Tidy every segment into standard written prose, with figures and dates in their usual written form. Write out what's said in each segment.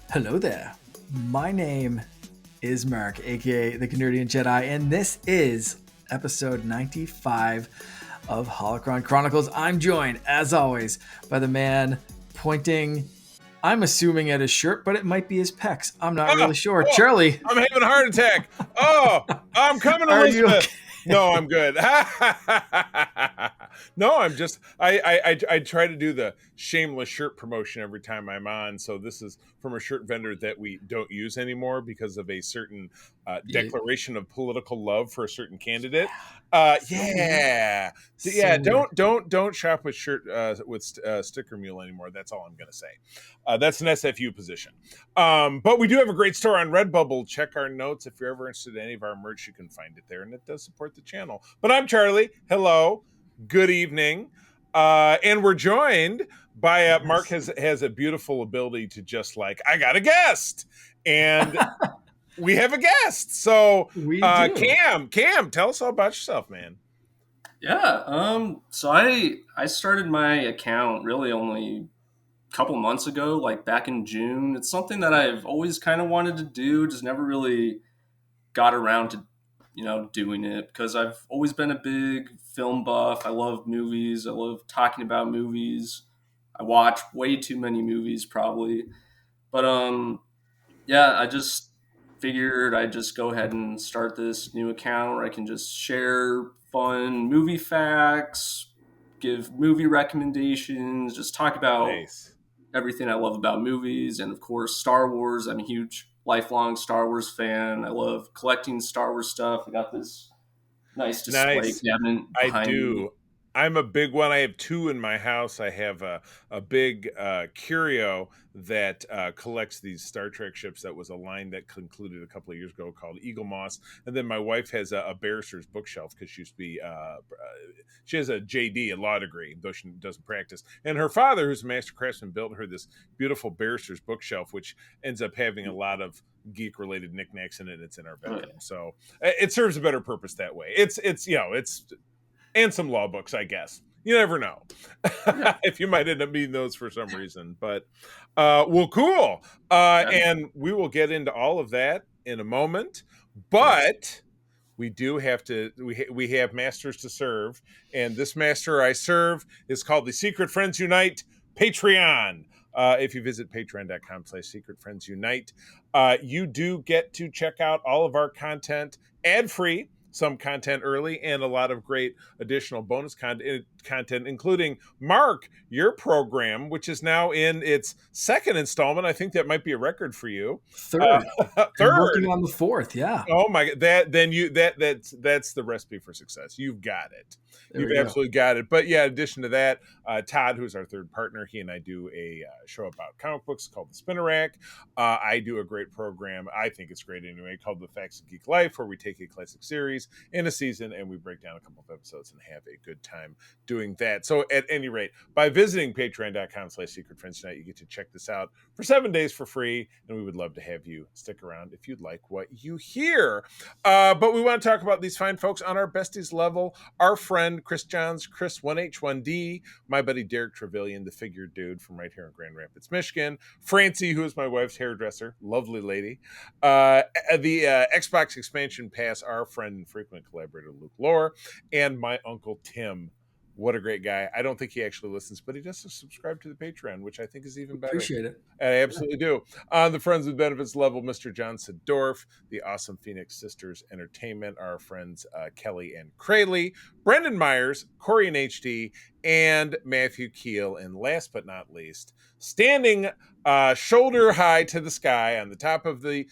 Hello there. My name is Mark, aka the Canadian Jedi, and this is episode 95 of Holocron Chronicles. I'm joined, as always, by the man pointing, I'm assuming at his shirt, but it might be his pecs. I'm not really sure. Charlie. I'm having a heart attack. Oh, I'm coming, Are you Elizabeth. okay? No, I'm good. No, I'm just I try to do the shameless shirt promotion every time I'm on. So this is from a shirt vendor that we don't use anymore because of a certain declaration of political love for a certain candidate. Yeah. Don't shop with Sticker Mule anymore. That's all I'm gonna say. That's an SFU position. But we do have a great store on Redbubble. Check our notes. If you're ever interested in any of our merch, you can find it there, and it does support the channel. But I'm Charlie. Hello. Good evening. And we're joined by Mark has a beautiful ability to just like, I got a guest. And we have a guest. So We do. Cam, tell us all about yourself, man. Yeah. So I started my account really only a couple months ago, like back in June. It's something that I've always kind of wanted to do, just never really got around to, doing it because I've always been a big film buff. I love movies. I love talking about movies. I watch way too many movies probably. But yeah, I just figured I'd just go ahead and start this new account where I can just share fun movie facts, give movie recommendations, just talk about everything I love about movies, and of course Star Wars. I'm a huge lifelong Star Wars fan. I love collecting Star Wars stuff. I got this nice display cabinet behind me. I'm a big one. I have two in my house. I have a big curio that collects these Star Trek ships. That was a line that concluded a couple of years ago called Eagle Moss. And then my wife has a barrister's bookshelf because she used to be, she has a JD, a law degree, though she doesn't practice. And her father, who's a master craftsman, built her this beautiful barrister's bookshelf, which ends up having a lot of geek-related knickknacks in it. It's in our bedroom. Oh, yeah. So it serves a better purpose that way. It's and some law books, I guess. You never know if you might end up needing those for some reason. But, well, cool. And we will get into all of that in a moment. But we do have to, we have masters to serve. And this master I serve is called the Secret Friends Unite Patreon. If you visit patreon.com/Secret Friends Unite, you do get to check out all of our content ad-free. Some content early and a lot of great additional bonus content, including Mark, your program, which is now in its second installment. I think that might be a record for you. Third. Working on the fourth. Yeah. Oh my God. That's the recipe for success. You've got it. You've absolutely got it. But yeah, in addition to that, Todd, who's our third partner, he and I do a show about comic books called The Spinner Rack. I do a great program. I think it's great anyway, called The Facts of Geek Life, where we take a classic series in a season and we break down a couple of episodes and have a good time doing that. So at any rate, by visiting patreon.com/Secret Friends Tonight, you get to check this out for 7 days for free. And we would love to have you stick around if you'd like what you hear. But we want to talk about these fine folks on our besties level. Our friend Chris Johns, Chris 1H1D, my buddy Derek Trevelyan, the figure dude from right here in Grand Rapids, Michigan, Francie, who is my wife's hairdresser, lovely lady, the Xbox expansion pass, our friend and frequent collaborator Luke Lohr, and my uncle Tim. What a great guy. I don't think he actually listens, but he does subscribe to the Patreon, which I think is even better. Appreciate it. I absolutely do. On the Friends with Benefits level, Mr. John Sedorf, the awesome Phoenix Sisters Entertainment, our friends Kelly and Crayley, Brendan Myers, Corey and HD, and Matthew Keel. And last but not least, standing shoulder high to the sky on the top of the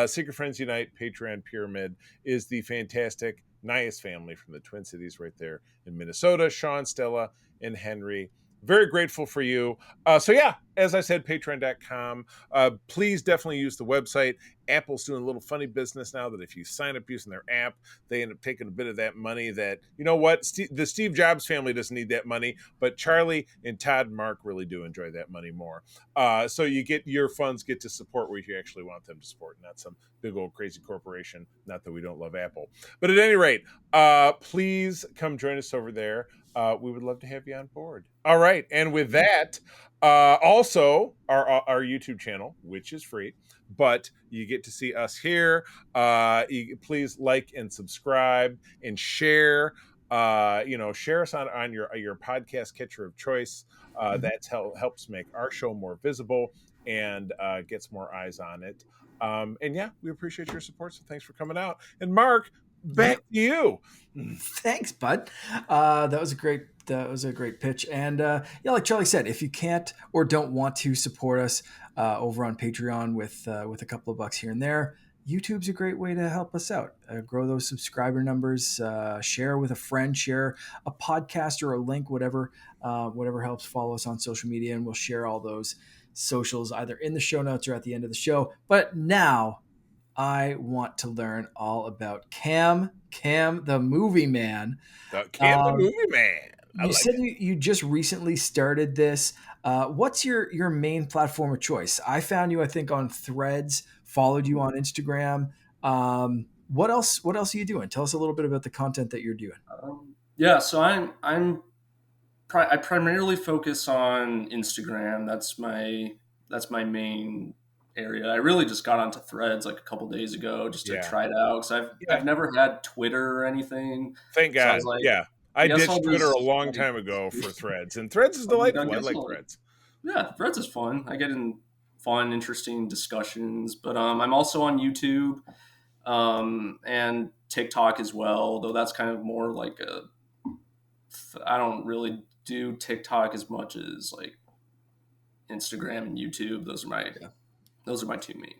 Secret Friends Unite Patreon pyramid is the fantastic Nias family from the Twin Cities right there in Minnesota, Sean, Stella, and Henry. very grateful for you. So yeah, as I said, patreon.com. Please definitely use the website. Apple's doing a little funny business now that if you sign up using their app, they end up taking a bit of that money that, you know what, the Steve Jobs family doesn't need that money, but Charlie and Todd and Mark really do enjoy that money more. So you get your funds get to support where you actually want them to support, not some big old crazy corporation. Not that we don't love Apple. But at any rate, please come join us over there. We would love to have you on board. All right. And with that, also our YouTube channel, which is free, but you get to see us here. Please like and subscribe and share. Share us on your podcast catcher of choice. That's helps make our show more visible and gets more eyes on it. And yeah, we appreciate your support. So thanks for coming out. And Mark, back to you. Thanks, bud. That was a great pitch. And yeah, like Charlie said, if you can't or don't want to support us over on Patreon with a couple of bucks here and there, YouTube's a great way to help us out, grow those subscriber numbers. Share with a friend, share a podcast or a link, whatever helps. Follow us on social media, and we'll share all those socials either in the show notes or at the end of the show. But now I want to learn all about Cam the movie man. Cam the movie man. You said you just recently started this. What's your main platform of choice? I found you, I think, on Threads, followed you on Instagram. What else are you doing? Tell us a little bit about the content that you're doing. Yeah, so I primarily focus on Instagram. That's my main area. I really just got onto Threads like a couple days ago just to try it out because I've never had Twitter or anything. Thank God. So I was like, I ditched Twitter a long time ago for Threads, and Threads is delightful. I like Threads. Yeah, Threads is fun. I get in fun, interesting discussions. But I'm also on YouTube and TikTok as well, though that's kind of more like I don't really do TikTok as much as like Instagram and YouTube. Those are my two main.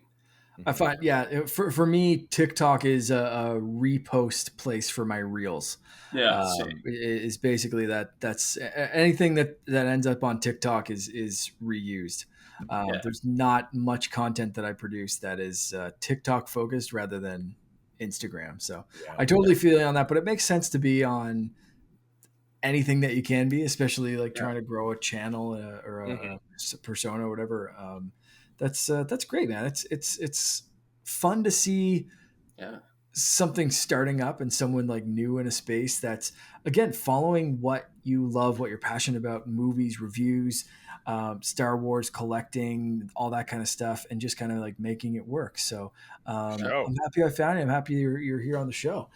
I find, for me, TikTok is a repost place for my reels. Yeah, is basically that's anything that ends up on TikTok is reused. There's not much content that I produce that is TikTok focused rather than Instagram. So I totally feel you on that, but it makes sense to be on anything that you can be, especially like trying to grow a channel or a persona or whatever. That's great, man. It's fun to see something starting up and someone like new in a space that's, again, following what you love, what you're passionate about, movies, reviews, Star Wars, collecting, all that kind of stuff, and just kind of like making it work. So I'm happy I found you. I'm happy you're here on the show.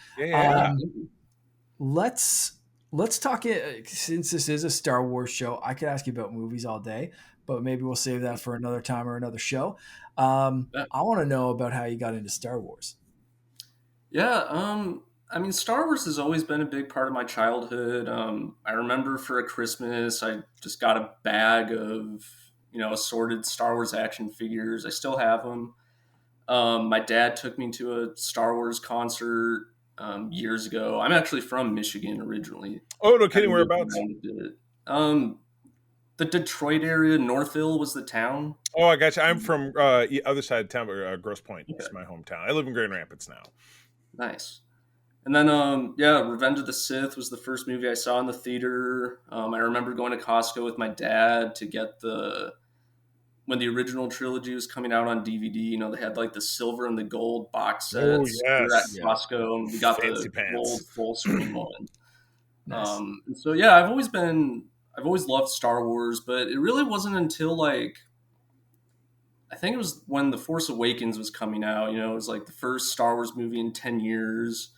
Let's talk it, since this is a Star Wars show. I could ask you about movies all day, but maybe we'll save that for another time or another show. I want to know about how you got into Star Wars. Yeah, I mean, Star Wars has always been a big part of my childhood. I remember for a Christmas, I just got a bag of, assorted Star Wars action figures. I still have them. My dad took me to a Star Wars concert years ago. I'm actually from Michigan originally. Oh, no kidding. Whereabouts? The Detroit area. Northville was the town. Oh, I got you. I'm from other side of town, Grosse Pointe. Okay. It's my hometown. I live in Grand Rapids now. Nice. And then, Revenge of the Sith was the first movie I saw in the theater. I remember going to Costco with my dad to get when the original trilogy was coming out on DVD, they had like the silver and the gold box sets. Oh, yes. We were at Costco and we got Fancy the pants. gold full screen one. Nice. So yeah, I've always loved Star Wars, but it really wasn't until like, I think it was when The Force Awakens was coming out, it was like the first Star Wars movie in 10 years.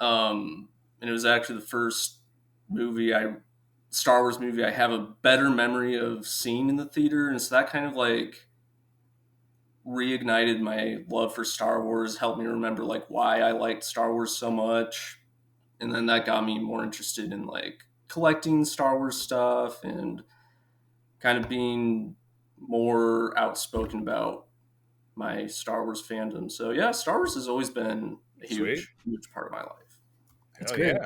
And it was actually the first Star Wars movie I have a better memory of seeing in the theater. And so that kind of like reignited my love for Star Wars, helped me remember like why I liked Star Wars so much. And then that got me more interested in like collecting Star Wars stuff and kind of being more outspoken about my Star Wars fandom. So yeah, Star Wars has always been a huge part of my life. That's great.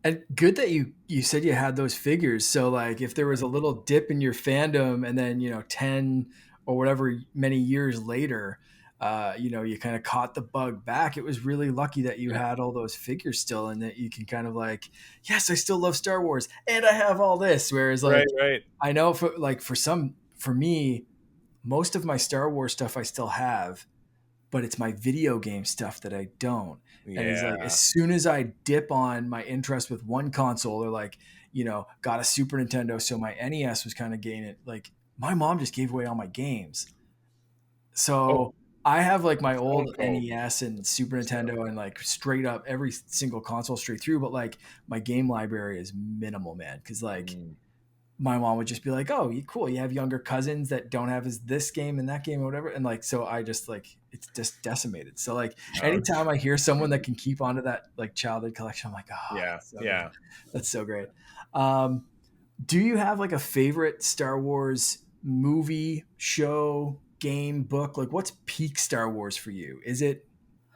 And good that you said you had those figures. So like if there was a little dip in your fandom and then, 10 or whatever many years later, you kind of caught the bug back. It was really lucky that you Yeah. had all those figures still and that you can kind of like, yes, I still love Star Wars and I have all this. Whereas Right, like right. I know for me, most of my Star Wars stuff I still have, but it's my video game stuff that I don't. And it's like as Yeah. soon as I dip on my interest with one console or like, got a Super Nintendo, so my NES was kind of gaining it. Like my mom just gave away all my games. Oh, So I have like my Stone old Cold. NES and Super Stone. Nintendo and like straight up every single console straight through, but like my game library is minimal, man. Cause like Mm. my mom would just be like, "Oh, cool. You have younger cousins that don't have this game and that game or whatever." And like, so I just like, it's just decimated. So like, Oh, anytime I hear someone that can keep onto that like childhood collection, I'm like, "Oh, yeah, that's so good. yeah. That's so great." Um, do you have like a favorite Star Wars movie, show, game, book? Like, what's peak Star Wars for you? Is it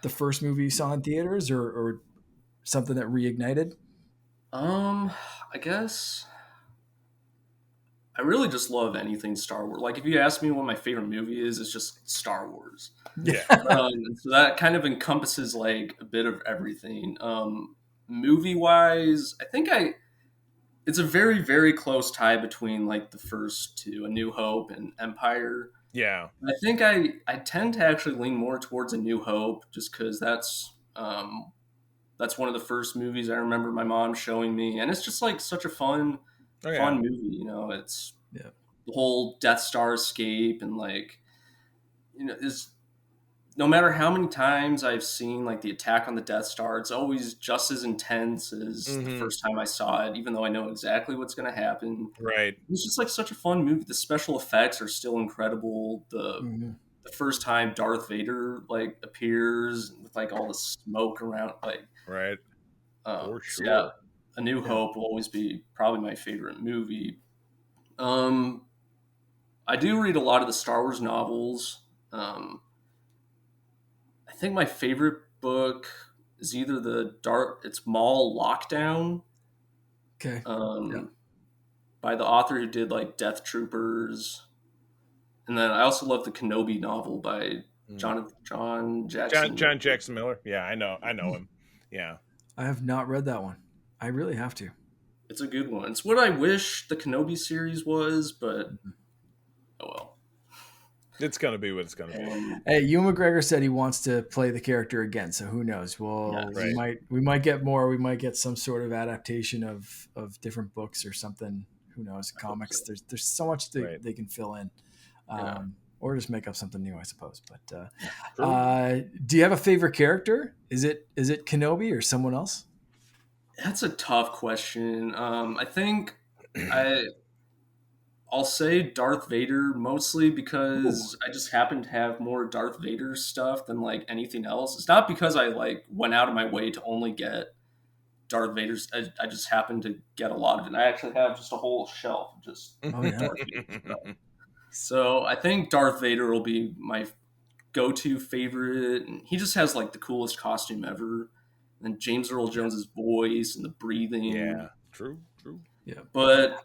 the first movie you saw in theaters, or something that reignited? Um, I guess I really just love anything Star Wars. Like if you ask me what my favorite movie is, it's just Star Wars. Yeah. So that kind of encompasses like a bit of everything. Movie wise, I think I it's a very very close tie between like the first two, A New Hope and Empire. Yeah. I think I tend to actually lean more towards A New Hope just because that's one of the first movies I remember my mom showing me, and it's just like such a Oh, yeah. fun movie. It's Yeah. the whole Death Star escape and like is no matter how many times I've seen like the attack on the Death Star, it's always just as intense as the Hmm. first time I saw it, even though I know exactly what's going to happen. Right. It's just like such a fun movie. The special effects are still incredible. Mhm. The first time Darth Vader like appears with like all the smoke around, like Right. For so yeah, sure. A New Yeah. Hope will always be probably my favorite movie. Um, I do read a lot of the Star Wars novels. Um, I think my favorite book is either it's Maul Lockdown, Okay. Yeah. um, by the author who did like Death Troopers, and then I also love the Kenobi novel by Mm. John John Jackson. John Jackson Miller. Yeah, I know him. Yeah. I have not read that one. I really have to. It's a good one. It's what I wish the Kenobi series was, but oh well. It's gonna be what it's gonna be. Um, Hey, Ewan McGregor said he wants to play the character again, so who knows? Well, yes. we Right. might get more. We might get some sort of adaptation of different books or something. Who knows? I hope so. Comics. There's so much Right. they can fill in, Yeah. or just make up something new, I suppose. But True. do you have a favorite character? Is it Kenobi or someone else? That's a tough question. I think I I'll say Darth Vader mostly Ooh. because I just happen to have more Darth Vader stuff than like anything else. It's not because I like went out of my way to only get Darth Vader's. I just happen to get a lot of it. And I actually have just a whole shelf of just Oh yeah. Darth Vader stuff. So I think Darth Vader will be my go-to favorite, and he just has like the coolest costume ever. And James Earl Yeah. Jones's voice and the breathing. Yeah. True. True. Yeah. But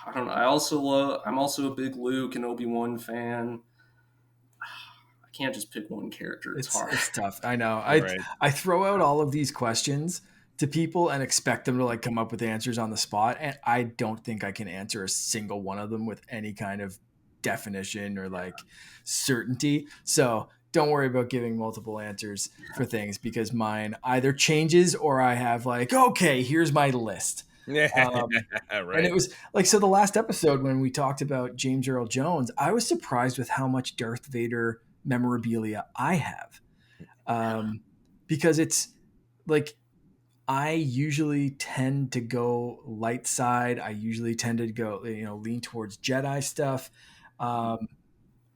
I don't know. I'm also a big Luke and Obi-Wan fan. I can't just pick one character. It's hard. It's tough. I know. Right. I throw out all of these questions to people and expect them to like come up with answers on the spot, and I don't think I can answer a single one of them with any kind of definition or like certainty. So don't worry about giving multiple answers for things because mine either changes or I have like, okay, here's my list. Yeah. And it Right. was like, so the last episode when we talked about James Earl Jones, I was surprised with how much Darth Vader memorabilia I have. Um, because it's like, I usually tend to go light side. I usually tend to go, lean towards Jedi stuff, um,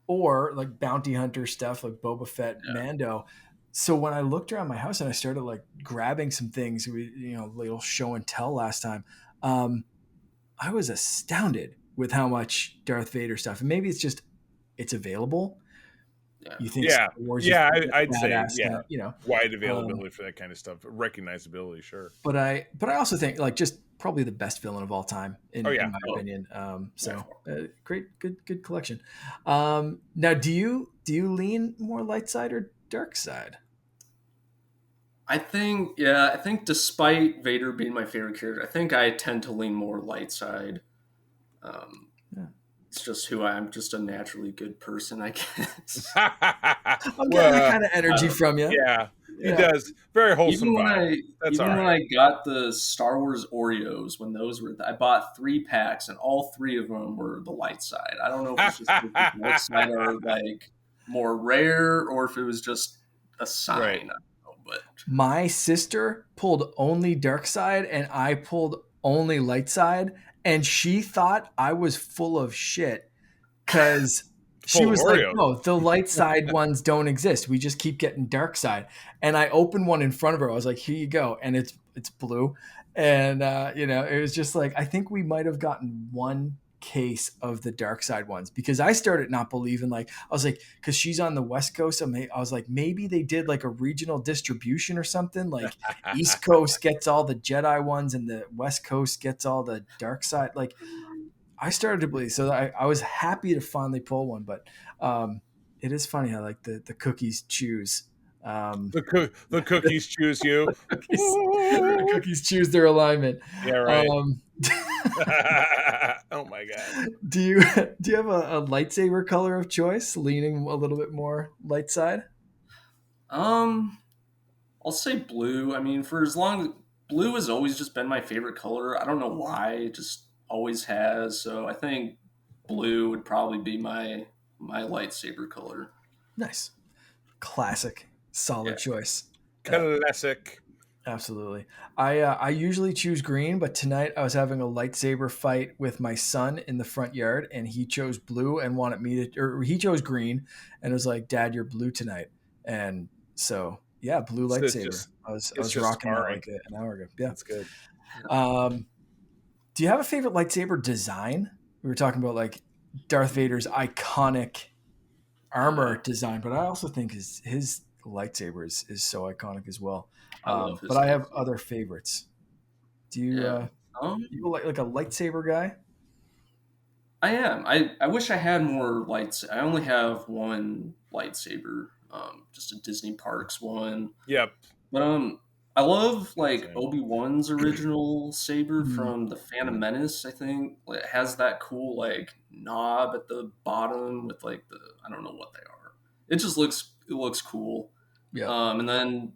or like bounty hunter stuff like Boba Fett, Yeah. Mando. So when I looked around my house and I started like grabbing some things, little show and tell last time, um, I was astounded with how much Darth Vader stuff. And maybe it's just it's available, Yeah. You think Yeah, Star Wars, you yeah, think I'd say, badass yeah, stuff, you know. wide Um, availability for that kind of stuff, recognizability, sure. but I also think like just probably the best villain of all time Oh in yeah, my Oh, opinion. by So far. great, good collection. Now, do you lean more light side or dark side? I think despite Vader being my favorite character, I think I tend to lean more light side. Um, Yeah. it's just who I am, just a naturally good person, I guess. I'm getting that well, kind of I energy don't from you. yeah, he Yeah. does. Very even wholesome when vibe. I That's all even when right. I got the Star Wars Oreos when those were I bought 3 packs and all 3 of them were the light side. I don't know if it's just because the light side are like more rare or if it was just a Right. sign. I don't know, but My sister pulled only dark side and I pulled only light side, and she thought I was full of shit because she Full of was like, Oreos. no, the light side ones don't exist. We just keep getting dark side. And I opened one in front of her. I was like, here you go. And it's blue. And it was just like, I think we might have gotten one case of the dark side ones because I started not believing, like, I was like, because she's on the West Coast. I was like, maybe they did like a regional distribution or something. Like East Coast gets all the Jedi ones and the West Coast gets all the dark side. Like, I started to believe, so I was happy to finally pull one, but it is funny how like the cookies choose. The cookies choose you. The cookies choose their alignment. Yeah, right. Um, Oh my god. do you do you have a lightsaber color of choice, leaning a little bit more light side? um, I'll say blue. I mean, for as long blue has always just been my favorite color. I don't know why, it just always has. So I think blue would probably be my lightsaber color. Nice, classic, solid Yeah. choice. Yeah. Classic. Absolutely. I usually choose green, but tonight I was having a lightsaber fight with my son in the front yard, and he chose blue and wanted me to, or he chose green, and was like, "Dad, you're blue tonight." And so, yeah, blue So lightsaber. I it's was just rocking that sparring. like an hour ago. Yeah. That's good. Um, do you have a favorite lightsaber design? We were talking about like Darth Vader's iconic armor Yeah. design, but I also think his lightsaber is so iconic as well. I love But his I have lightsaber. other favorites. Do you Yeah. Um, you like a lightsaber guy? I am. I wish I had more lights. I only have one lightsaber, just a Disney Parks one. Yep. But I love like Same. Obi-Wan's original saber Mm, from the Phantom Menace. I think like, it has that cool like knob at the bottom with like the I don't know what they are. It looks cool. yeah, And then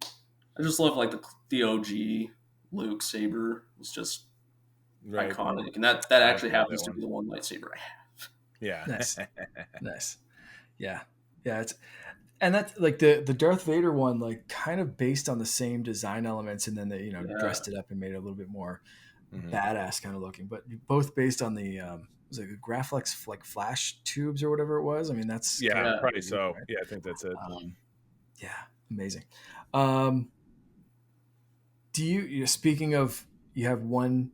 I just love like the OG Luke saber. It's just Right. iconic, and that I actually love that happens to one. be the one lightsaber I have. Yeah. nice, nice. Yeah, yeah. It's and that's like the Darth Vader one, like kind of based on the same design elements, and then they Yeah, dressed it up and made it a little bit more Mhm. badass kind of looking. But both based on the was it the Graflex like flash tubes or whatever it was. I mean, that's kind Yeah, of yeah. probably so. Yeah, I think that's it. yeah, amazing. Um, speaking of, you have one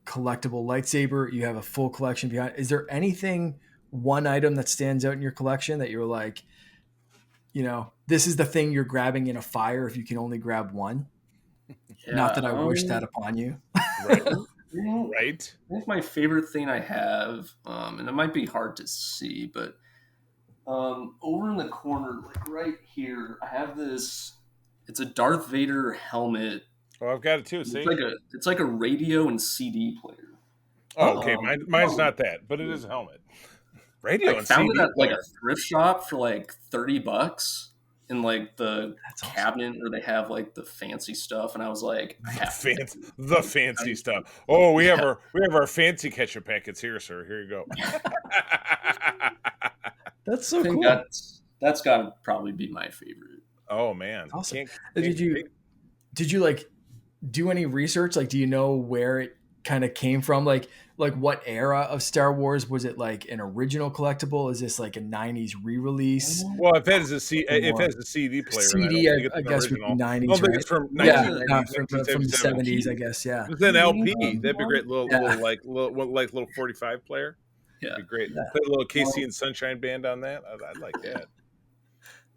collectible lightsaber, you have a full collection behind, is there anything, one item that stands out in your collection that you're like, this is the thing you're grabbing in a fire if you can only grab one? Not Yeah. that I wish that upon you. Right. You know, Right. I think my favorite thing I have, and it might be hard to see, but over in the corner, like right here, I have this. It's a Darth Vader helmet. Oh, I've got it too. See? It's like a radio and CD player. Oh, okay. Oh, Mine's not that, but it is a helmet. Radio I and found it CD at like a player. thrift shop for like $30 in like the that's awesome. cabinet where they have like the fancy stuff, and I was like, I have to get The fancy stuff. Oh, we have our fancy ketchup packets here, sir. Here you go. That's I so think cool. that's got to probably be my favorite. Oh man. Awesome. Can't Did you like do any research? Like, do you know where it kind of came from? Like what era of Star Wars was it? Like an original collectible? Is this like a '90s re-release? Well, if it Or has a CD player, then I don't CD, think it's I an guess would be original. I don't '90s, think right? it's from Yeah, 1990s, not from the 1977. '70s, I guess. Yeah, It was an LP. um, That'd be a great yeah, little 45 player. Yeah. Be great. yeah. Play a little KC Well, and Sunshine Band on that. I'd like that.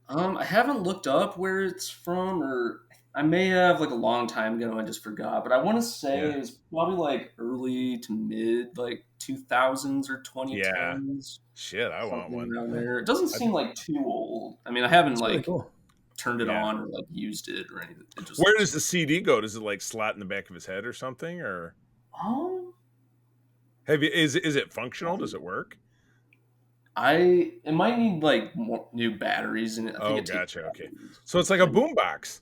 I haven't looked up where it's from, or I may have like a long time ago. I just forgot, but I want to say Yeah. it was probably like early to mid like 2000s or Yeah. 2010s, Shit, I want something one. around there. It doesn't I, seem like too old. I mean, I haven't It's really like cool. turned it yeah. on or like used it or anything. It just Where looks does the CD go? Does it like slot in the back of his head or something? Or um have you? Is it functional? Does it work? it might need like more new batteries in it. I think Oh, it takes gotcha. Okay, batteries. so it's like a boombox.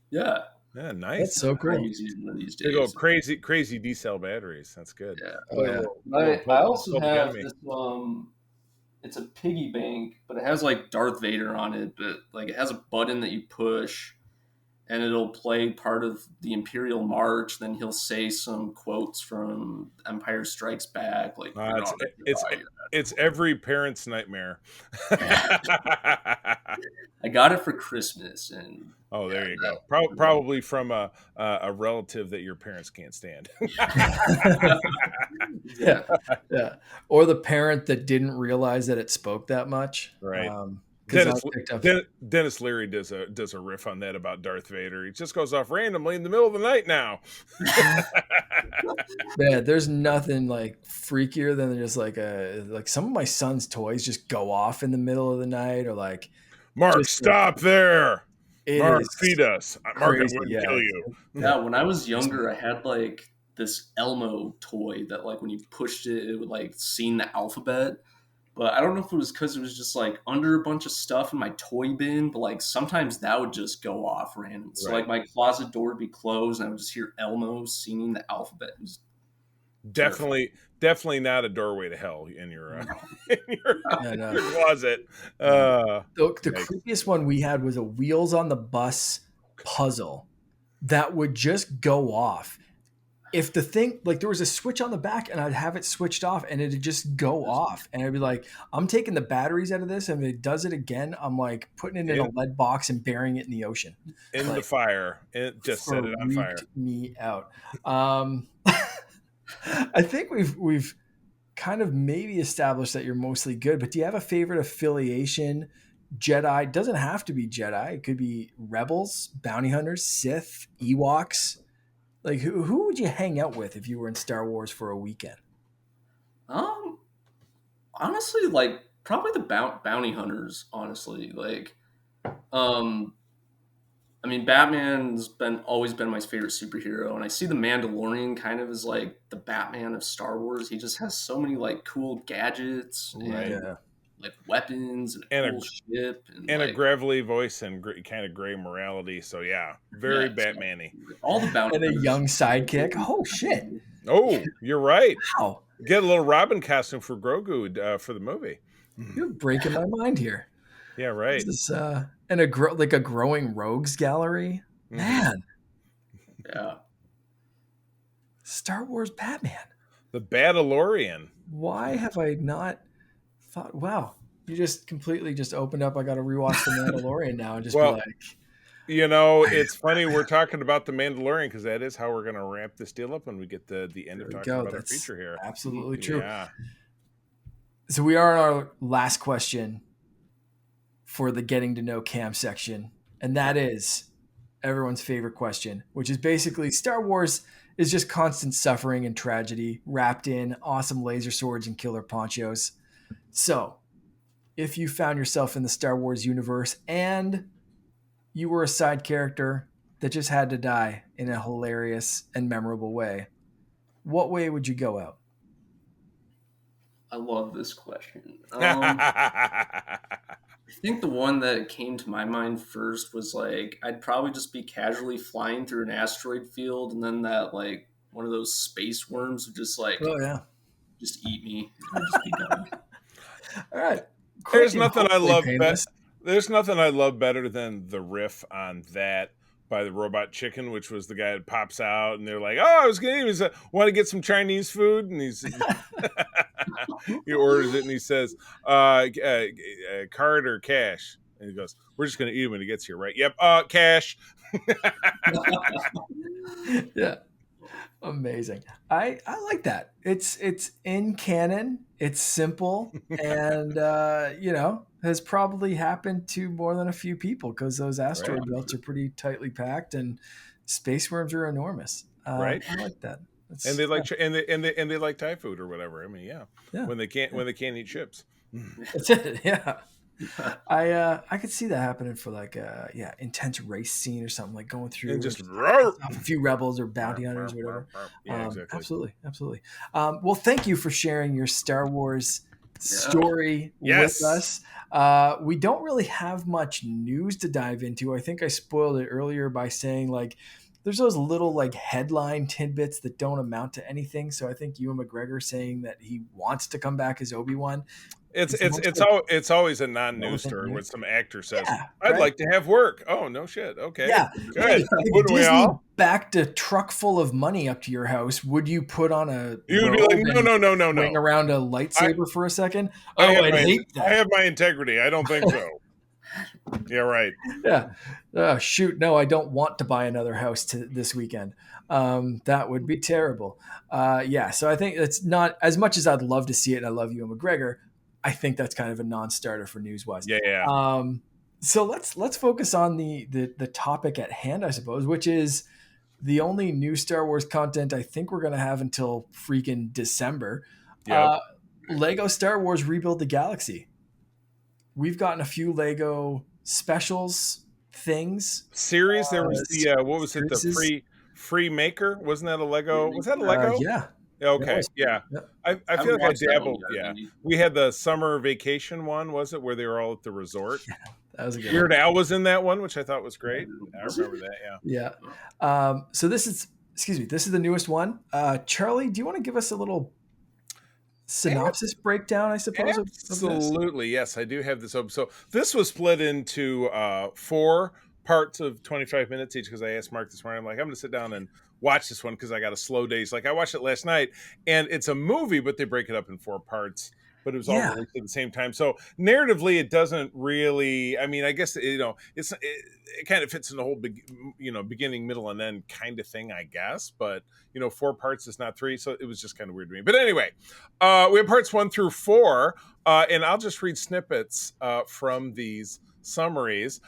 Yeah, Yeah, That's nice. so I cool. use it one of these Big old days. crazy D cell batteries. That's good. Yeah. Oh Play a yeah. little I also Public have Enemy. this it's a piggy bank, but it has like Darth Vader on it, but like it has a button that you push and it'll play part of the Imperial March, then he'll say some quotes from Empire Strikes Back, like you're It's on the it's Jedi, you're it's every parent's nightmare. I got it for Christmas and Oh, yeah, there you go. that Probably from a relative that your parents can't stand. Yeah, exactly. yeah. Or the parent that didn't realize that it spoke that much. Right. Because I picked up. Dennis Leary does a riff on that about Darth Vader. He just goes off randomly in the middle of the night now. Man, there's nothing like freakier than just like some of my son's toys just go off in the middle of the night or like Mark, just like stop there. it Mark, is feed us. Mark, I crazy. wouldn't Yeah, kill you. Yeah, when I was it's me. younger, I had like this Elmo toy that like when you pushed it, it would like sing the alphabet. But I don't know if it was because it was just like under a bunch of stuff in my toy bin, but like sometimes that would just go off random. So Right. like my closet door would be closed and I would just hear Elmo singing the alphabet. It was terrifying. Definitely not a doorway to hell in your No. in your, I know. your closet. No. The Yikes. creepiest one we had was a Wheels on the Bus puzzle that would just go off. If the thing, like there was a switch on the back and I'd have it switched off and it'd just go off. And I'd be like, I'm taking the batteries out of this. And if it does it again, I'm like putting it in a In, lead box and burying it in the ocean. in the Like fire. It just set it on freaked fire. me out. I think we've kind of maybe established that you're mostly good, but do you have a favorite affiliation? Jedi doesn't have to be Jedi. It could be Rebels, Bounty Hunters, Sith, Ewoks. Like who would you hang out with if you were in Star Wars for a weekend? Um, honestly, like probably the bounty hunters. Honestly, like, um, I mean, Batman's been always been my favorite superhero, and I see the Mandalorian kind of as like the Batman of Star Wars. He just has so many like cool gadgets Right. and Yeah. like weapons and a And cool ship and a like gravelly voice and kind of gray morality. So yeah, very yeah, so, Batman-y. all the bounty And a hunters. young sidekick. Oh shit. Oh, you're right. Wow. Get a little Robin costume for Grogu for the movie. You're breaking my mind here. Yeah, This right. is and like a growing rogues gallery. Mhm. Man, Yeah, Star Wars Batman. The Battleorian. Why have I not thought? Wow, you just completely just opened up. I got to rewatch The Mandalorian now and just be Well, like, you know, it's funny we're talking about the Mandalorian because that is how we're going to wrap this deal up when we get the end there of we talking go. about our That's feature here. absolutely true. Yeah. So we are on our last question for the getting to know Cam section, and that is everyone's favorite question, which is basically Star Wars is just constant suffering and tragedy wrapped in awesome laser swords and killer ponchos. So, if you found yourself in the Star Wars universe and you were a side character that just had to die in a hilarious and memorable way, what way would you go out? I love this question. I think the one that came to my mind first was like I'd probably just be casually flying through an asteroid field, and then that like one of those space worms would just like Oh yeah. just eat me. I'd just be done. All right. There's Quick and nothing I hopefully love painless. There's nothing I love better than the riff on that by the Robot Chicken, which was the guy that pops out and they're like, "Oh, I was going to want to get some Chinese food," and he orders it and he says, "Card or cash?" And he goes, "We're just going to eat him when he gets here, right?" "Yep, cash." Yeah. Amazing. I like that. It's in canon. It's simple, and has probably happened to more than a few people because those Right. asteroid belts are pretty tightly packed and space worms are enormous. Right. I like that. And That's they like and they like Thai food or whatever. I mean, yeah. yeah, When they can't eat chips. that's it. Yeah. I could see that happening for like intense race scene or something like going through And and just just roar. off a few rebels or bounty hunters or whatever. Yeah, exactly. Absolutely. Well, thank you for sharing your Star Wars Yeah. story with Yes. us. We don't really have much news to dive into. I think I spoiled it earlier by saying like there's those little like headline tidbits that don't amount to anything. So I think Ewan McGregor saying that he wants to come back as Obi-Wan It's is the it's most it's like all it's always a non-news relevant story where news. some actor says, Yeah, "I'd right. like to have work." Oh no, shit. Okay, Yeah. good. Hey, if Wouldn't we Disney all? backed a truck full of money up to your house, would you put on a You would be like, robe "No, and no, no, no, swing no. around a I lightsaber for a second? I Oh, have I'd my hate I that. have my integrity. I don't think so." Yeah, right. Yeah. Shoot, no, I don't want to buy another house this weekend. That would be terrible. Yeah, so I think it's not as much as I'd love to see it, and I love Ewan McGregor. I think that's kind of a non-starter for news-wise. Yeah, yeah. So let's focus on the topic at hand, I suppose, which is the only new Star Wars content I think we're gonna have until freaking December. Yep. Lego Star Wars Rebuild the Galaxy. We've gotten a few Lego specials things. Series. There was the what was it? The Series. free maker. Wasn't that a Lego? Was that a Lego? Yeah, Yeah, that okay. was. Yeah. Yep. I I feel haven't like I watched that one dabbled. yet, Yeah. Andy. We had the summer vacation one, was it, where they were all at the resort? That was a good Weird one. Al was in that one, which I thought was great. I Was it? remember that, yeah. Yeah. So this is, excuse me, this is the newest one. Charlie, do you want to give us a little synopsis breakdown, I suppose, of this? Absolutely, yes. I do have this open. So this was split into 4 parts of 25 minutes each because I asked Mark this morning. I'm like, I'm going to sit down and watch this one because I got a slow days. Like I watched it last night, and it's a movie, but they break it up in 4 parts. But it was all Yeah. released at the same time. So narratively, it doesn't really. I mean, I guess it kind of fits in the whole beginning, middle, and end kind of thing, I guess. But 4 parts is not 3, so it was just kind of weird to me. But anyway, we have parts 1 through 4, and I'll just read snippets from these summaries.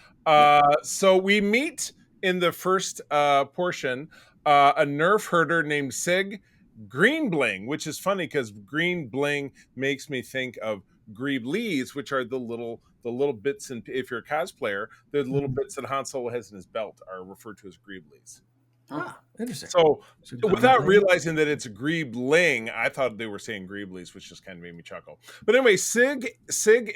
So we meet in the first portion a nerf herder named Sig Greenbling, which is funny because green bling makes me think of greeblies, which are the little bits. And if you're a cosplayer, the little bits that Han Solo has in his belt are referred to as greeblies. Ah, interesting. So without Greebling. realizing that it's greebling, I thought they were saying greeblies, which just kind of made me chuckle. But anyway, Sig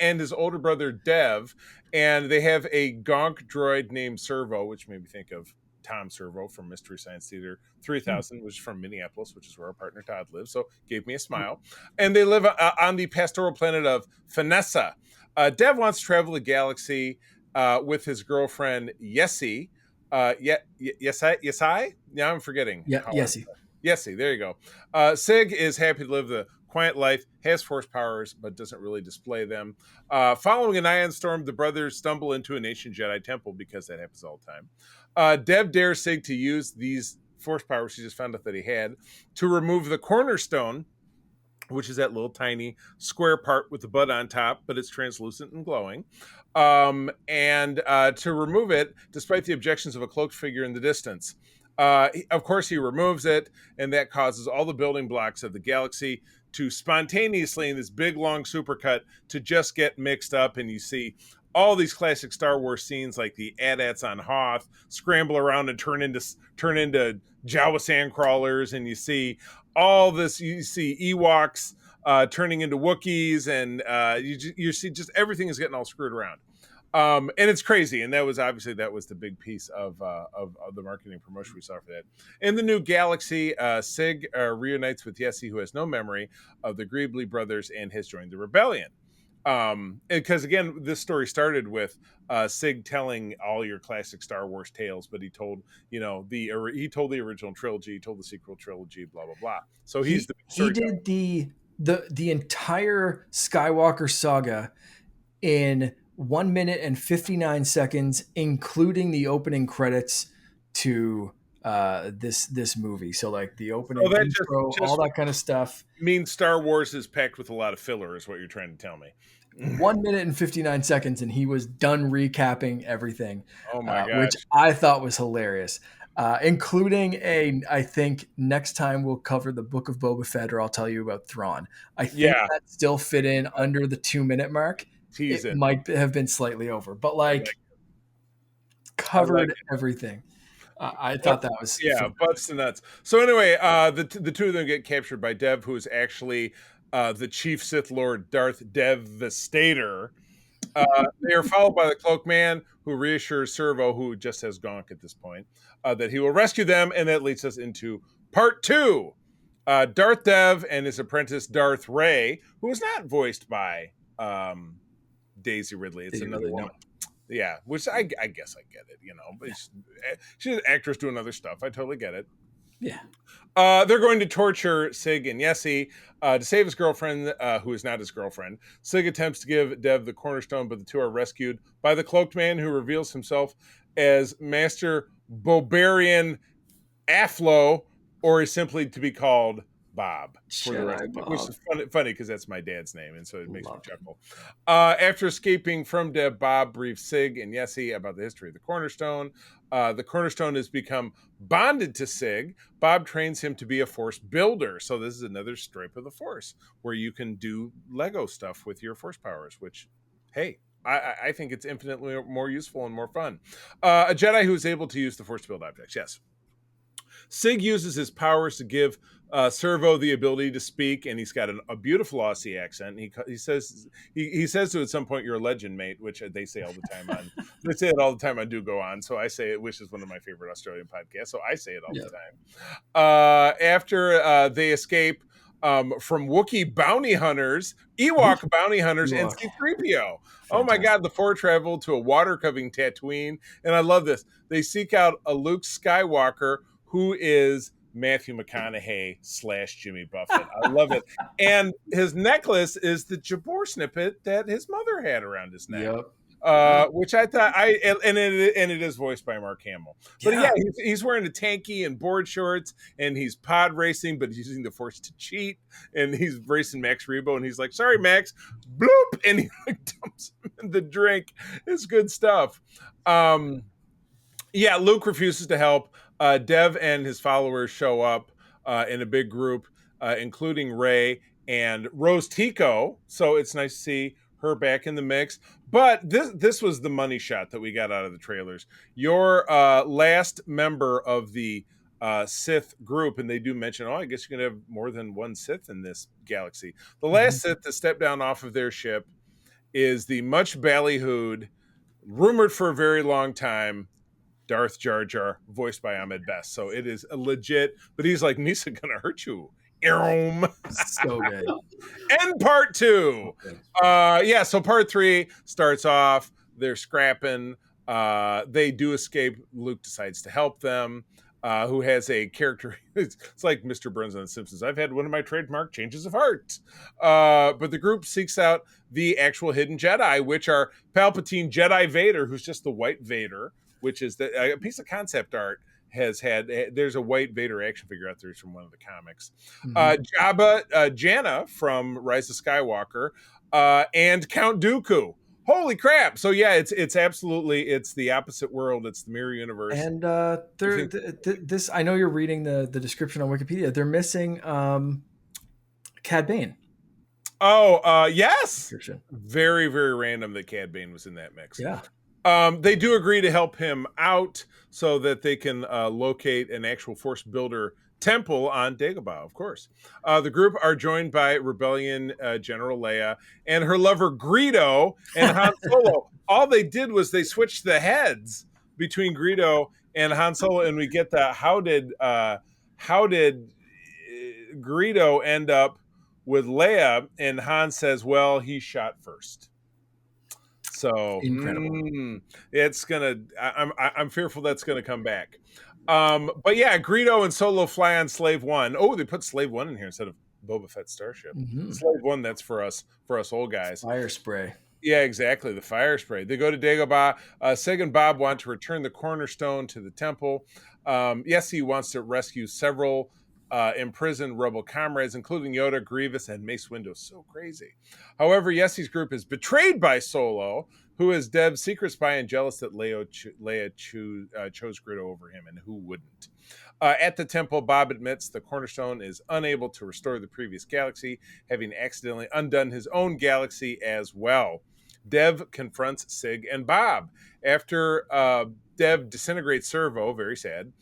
and his older brother Dev, and they have a gonk droid named Servo, which made me think of Tom Servo from Mystery Science Theater 3000, which is from Minneapolis, which is where our partner Todd lives. So gave me a smile. And they live on the pastoral planet of Finessa. Dev wants to travel the galaxy with his girlfriend Yessie. Yesai? Yeah, I'm forgetting. Yeah, Yessie. Yessie, there you go. Sig is happy to live the quiet life, has force powers, but doesn't really display them. Following an ion storm, the brothers stumble into an ancient Jedi temple because that happens all the time. Dev dares Sig to use these force powers she just found out that he had to remove the cornerstone, which is that little tiny square part with the bud on top, but it's translucent and glowing. And to remove it, despite the objections of a cloaked figure in the distance. Of course, he removes it, and that causes all the building blocks of the galaxy to spontaneously, in this big, long supercut, to just get mixed up, and you see all these classic Star Wars scenes, like the AT-ATs on Hoth scramble around and turn into Jawa sandcrawlers, and you see all this. You see Ewoks turning into Wookiees, and you see just everything is getting all screwed around. And it's crazy, and that was the big piece of the marketing promotion we saw for that. In the new galaxy, Sig reunites with Yessie, who has no memory of the Greebly brothers and has joined the rebellion. Because again, this story started with Sig telling all your classic Star Wars tales, but he told the original trilogy, he told the sequel trilogy, blah blah blah. So he did the entire Skywalker saga in 1 minute and 59 seconds, including the opening credits to this movie. So like the opening intro, all that kind of stuff. Means Star Wars is packed with a lot of filler, is what you're trying to tell me. 1 minute and 59 seconds, and he was done recapping everything, Oh my which gosh. I thought was hilarious. Including I think next time we'll cover the Book of Boba Fett, or I'll tell you about Thrawn. I think Yeah, that still fit in under the 2 minute mark. It teasing. might have been slightly over, but I like covered everything. I But thought that was yeah, fantastic. butts to nuts. So anyway, the two of them get captured by Dev, who is actually the chief Sith Lord Darth Devastator. They are followed by the Cloak Man, who reassures Servo, who just has Gonk at this point, that he will rescue them, and that leads us into part two. Darth Dev and his apprentice Darth Ray, who is not voiced by Daisy Ridley. It's Didn't another really woman. know. Yeah, which I guess I get it, but she's an actress doing other stuff. I totally get it. Yeah. They're going to torture Sig and Yessi to save his girlfriend, who is not his girlfriend. Sig attempts to give Dev the cornerstone, but the two are rescued by the cloaked man, who reveals himself as Master Bobarian Aflo, or is simply to be called Bob for the rest Jedi of it, which Bob. is funny because that's my dad's name, and so it makes me Love it. chuckle. After escaping from Dev, Bob briefs Sig and Yessi about the history of the Cornerstone. The Cornerstone has become bonded to Sig. Bob trains him to be a Force builder, so this is another stripe of the Force where you can do Lego stuff with your Force powers, which, hey, I think it's infinitely more useful and more fun. A Jedi who is able to use the Force to build objects, yes. Sig uses his powers to give Servo the ability to speak, and he's got a beautiful Aussie accent. He says to at some point, "You're a legend, mate," which they say all the time on they say it all the time on Do Go On. So I say it, which is one of my favorite Australian podcasts. So I say it all Yeah. the time. After they escape from Wookiee bounty hunters, Ewok bounty hunters, and Ewok. C-3PO. Oh my Fantastic. God, the four travel to a water-covering Tatooine, and I love this. They seek out a Luke Skywalker, who is Matthew McConaughey / Jimmy Buffett. I love it. And his necklace is the Jabor snippet that his mother had around his neck. Yep. Which I thought and it is voiced by Mark Hamill. But yeah, he's wearing a tanky and board shorts, and he's pod racing, but he's using the Force to cheat. And he's racing Max Rebo, and he's like, "Sorry, Max," bloop, and he dumps him in the drink. It's good stuff. Yeah, Luke refuses to help. Dev and his followers show up in a big group, including Ray and Rose Tico. So it's nice to see her back in the mix. But this was the money shot that we got out of the trailers. Your last member of the Sith group, and they do mention, I guess you're going to have more than one Sith in this galaxy. The last Sith to step down off of their ship is the much ballyhooed, rumored for a very long time, Darth Jar Jar, voiced by Ahmed Best. So it is a legit, but he's like, Misa gonna hurt you. So good. And part two. Yeah, so part three starts off, they're scrapping. They do escape. Luke decides to help them. Who has a character, it's like Mr. Burns on The Simpsons. I've had one of my trademark changes of heart. But the group seeks out the actual hidden Jedi, which are Palpatine Jedi Vader, who's just the white Vader, which is a piece of concept art has had. There's a white Vader action figure out there from one of the comics. Jabba Janna from Rise of Skywalker, and Count Dooku. Holy crap! So yeah, it's absolutely, it's the opposite world. It's the mirror universe. And this, I know you're reading the description on Wikipedia. They're missing Cad Bane. Oh, yes. Description. Very, very random that Cad Bane was in that mix. Yeah. They do agree to help him out so that they can locate an actual Force builder temple on Dagobah, of course. The group are joined by Rebellion General Leia and her lover Greedo and Han Solo. All they did was they switched the heads between Greedo and Han Solo, and we get the how did Greedo end up with Leia? And Han says, well, he shot first. So incredible. It's gonna. I'm fearful that's gonna come back. But yeah, Greedo and Solo fly on Slave One. Oh, they put Slave One in here instead of Boba Fett's starship. Slave One, that's for us old guys. Fire spray. Yeah, exactly. The fire spray. They go to Dagobah. Sig and Bob want to return the cornerstone to the temple. Yes, he wants to rescue several imprison rebel comrades, including Yoda, Grievous, and Mace Windu. So crazy. However, Yesi's group is betrayed by Solo, who is Dev's secret spy and jealous that Leia chose Greedo over him, and who wouldn't? At the temple, Bob admits the Cornerstone is unable to restore the previous galaxy, having accidentally undone his own galaxy as well. Dev confronts Sig and Bob. After Dev disintegrates Servo, very sad,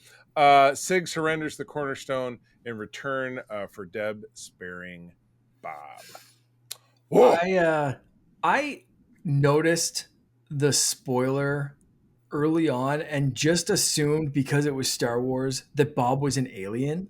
Sig surrenders the Cornerstone in return for Dev sparing Bob. Whoa. I noticed the spoiler early on and just assumed because it was Star Wars that Bob was an alien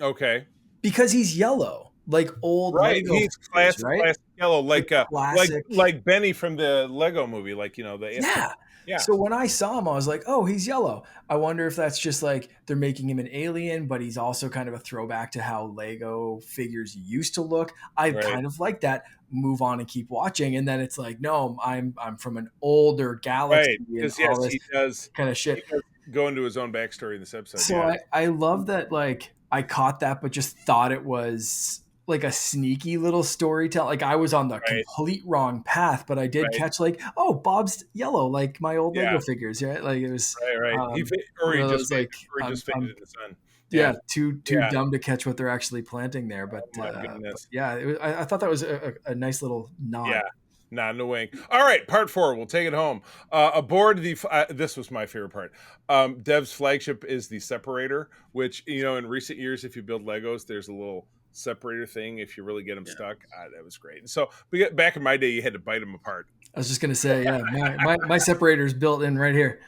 Okay. because he's yellow, like old Right. Lego He's figures, right? classic yellow, like Classic. like Benny from the Lego movie, like the Yeah. yeah. So when I saw him, I was like, oh, he's yellow. I wonder if that's just like they're making him an alien, but he's also kind of a throwback to how Lego figures used to look. I Right. kind of like that. Move on and keep watching. And then it's like, no, I'm from an older galaxy Right. and Because all yes, this he does kind of shit. go into his own backstory in this episode. So Yeah. I love that, like, I caught that, but just thought it was like a sneaky little storytelling. Like I was on the Right. complete wrong path, but I did Right. catch like, oh, Bob's yellow, like my old Yeah. Lego figures, right? Like it was Right. um, He one of just those, like, faded in the sun. yeah, too Yeah. dumb to catch what they're actually planting there. But, Oh my goodness. yeah, I thought that was a nice little nod. Yeah. Not in a wink. All right, part 4. We'll take it home. Aboard the. This was my favorite part. Dev's flagship is the separator, which in recent years, if you build Legos, there's a little separator thing if you really get them stuck. That was great. And so back in my day, you had to bite them apart. I was just gonna say, yeah, my separator's built in right here.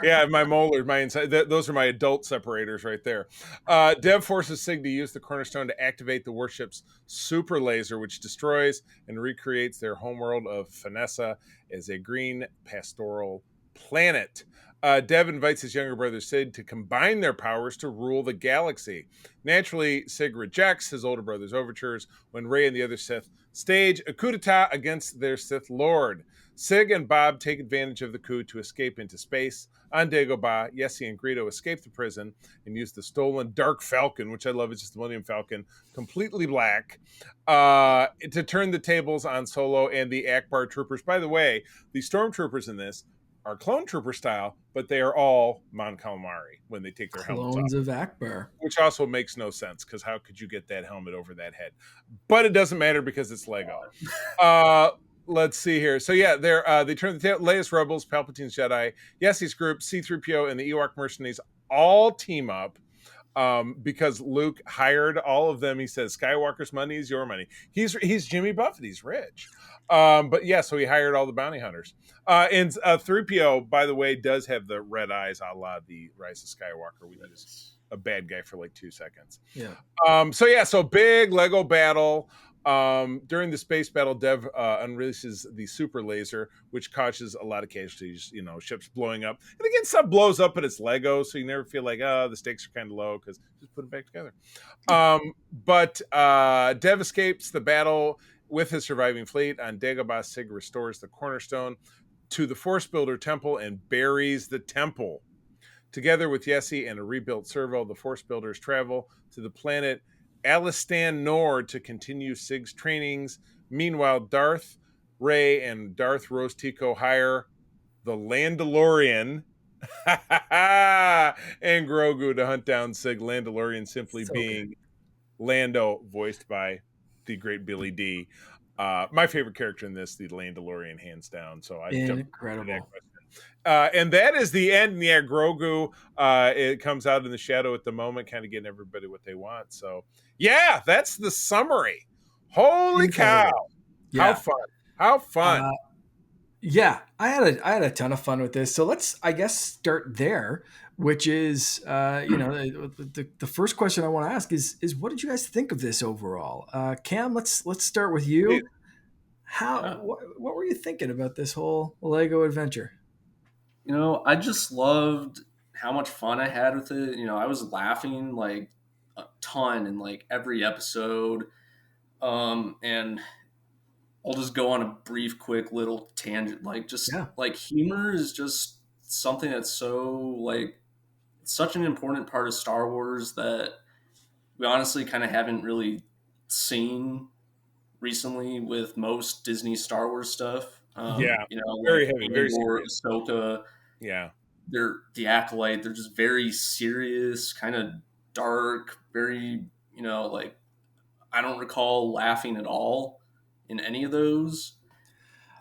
Yeah, my molars, my inside. Those are my adult separators right there. Dev forces Sig to use the Cornerstone to activate the warship's super laser, which destroys and recreates their homeworld of Finessa as a green pastoral planet. Dev invites his younger brother Sid to combine their powers to rule the galaxy. Naturally, Sig rejects his older brother's overtures when Rey and the other Sith stage a coup d'etat against their Sith Lord. Sig and Bob take advantage of the coup to escape into space. On Dagobah, Yessi and Greedo escape the prison and use the stolen Dark Falcon, which I love, it's just the Millennium Falcon, completely black, to turn the tables on Solo and the Akbar troopers. By the way, the stormtroopers in this are clone trooper style, but they are all Mon Calamari when they take their helmets Clones off. of Akbar. Which also makes no sense, because how could you get that helmet over that head? But it doesn't matter because it's Lego. Let's see here. So yeah, they turn the tail. Leia's rebels, Palpatine's Jedi, Yessi's group, C-3PO, and the Ewok mercenaries all team up because Luke hired all of them. He says, Skywalker's money is your money. He's Jimmy Buffett. He's rich. But yeah, so he hired all the bounty hunters. And 3PO, by the way, does have the red eyes a la the Rise of Skywalker. We use a bad guy for like 2 seconds. Yeah. So big Lego battle. During the space battle, Dev unleashes the super laser, which causes a lot of casualties, ships blowing up. And again, stuff blows up, but it's Lego, so you never feel like, the stakes are kind of low because just put it back together. But Dev escapes the battle with his surviving fleet. On Dagobah, Sig restores the Cornerstone to the Force Builder Temple and buries the temple. Together with Yessi and a rebuilt Servo, the Force Builders travel to the planet Alistan Nord to continue Sig's trainings. Meanwhile, Darth, Rey, and Darth Rose Tico hire the Landalorian and Grogu to hunt down Sig. Landalorian simply being Lando, voiced by the great Billy D. My favorite character in this, the Landalorian, hands down. So I incredible. And that is the end. Yeah, Grogu, it comes out in the shadow at the moment, kind of getting everybody what they want. So, yeah, that's the summary. Holy cow. Yeah. How fun. Yeah, I had a ton of fun with this. So let's, I guess, start there, which is, the first question I want to ask is what did you guys think of this overall? Cam, let's start with you. What were you thinking about this whole Lego adventure? I just loved how much fun I had with it. I was laughing like a ton in like every episode. And I'll just go on a brief, quick little tangent. Like humor is just something that's so like such an important part of Star Wars that we honestly kind of haven't really seen recently with most Disney Star Wars stuff. Yeah, You know, like very heavy, very Andor, serious. Ahsoka, Yeah, they're the Acolyte. They're just very serious, kind of dark, very, you know, like I don't recall laughing at all in any of those.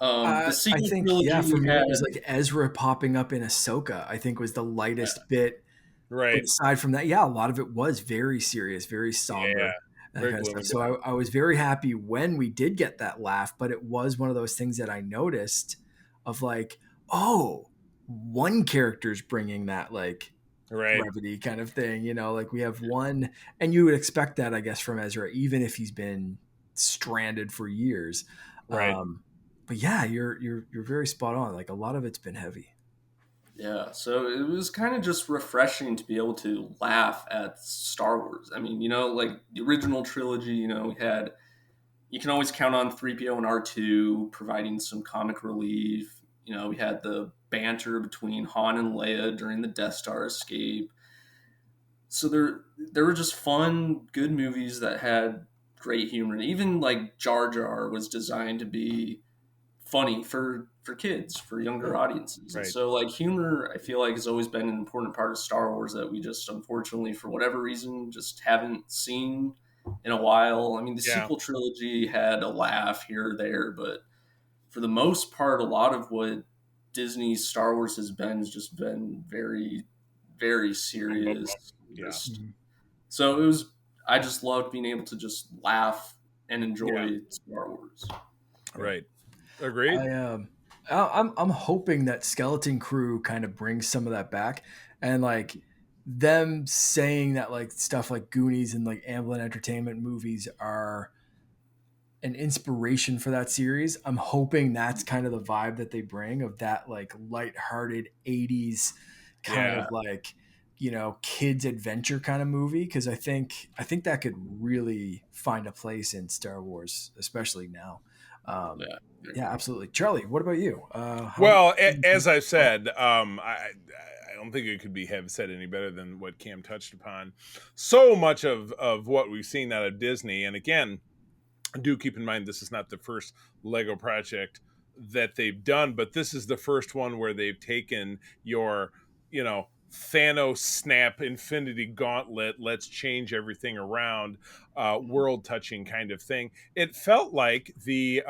The I sequel think, yeah, trilogy for me, it was had, like Ezra popping up in Ahsoka, I think was the lightest bit. But right. aside from that, yeah, a lot of it was very serious, very Yeah, somber, that very kind of gloom stuff. and So doom. I was very happy when we did get that laugh, but it was one of those things that I noticed of like, oh, one character's bringing that like Right, brevity kind of thing, like we have one, and you would expect that, I guess, from Ezra, even if he's been stranded for years. right. Um, but yeah, you're very spot on. Like a lot of it's been heavy. yeah. So it was kind of just refreshing to be able to laugh at Star Wars. I mean, you know, like the original trilogy, you know, we had, you can always count on 3PO and R2 providing some comic relief. You know, we had the banter between Han and Leia during the Death Star escape. So there were just fun, good movies that had great humor. And even like Jar Jar was designed to be funny for kids, for younger Right. audiences. And Right. so like humor, I feel like has always been an important part of Star Wars that we just unfortunately for whatever reason just haven't seen in a while. I mean, the Yeah, sequel trilogy had a laugh here or there, but for the most part, a lot of what Disney's Star Wars has been has just been very, very bum, bum, bum. serious. Yeah, Just Mhm. so it was. I just loved being able to just laugh and yeah. enjoy Star Wars. Yeah. Right. Agreed. I'm hoping that Skeleton Crew kind of brings some of that back, and like them saying that like stuff like Goonies and like Amblin Entertainment movies are an inspiration for that series. I'm hoping that's kind of the vibe that they bring, of that like lighthearted 80s kind Yeah. of like, kids adventure kind of movie, because I think that could really find a place in Star Wars, especially now. Um, Yeah, I yeah, agree. absolutely. Charlie, what about you? How Well, do you as think? I've said, I don't think it could be have said any better than what Cam touched upon. So much of what we've seen out of Disney, and again, do keep in mind this is not the first Lego project that they've done, but this is the first one where they've taken your, Thanos snap Infinity Gauntlet, let's change everything around, world touching kind of thing. It felt like the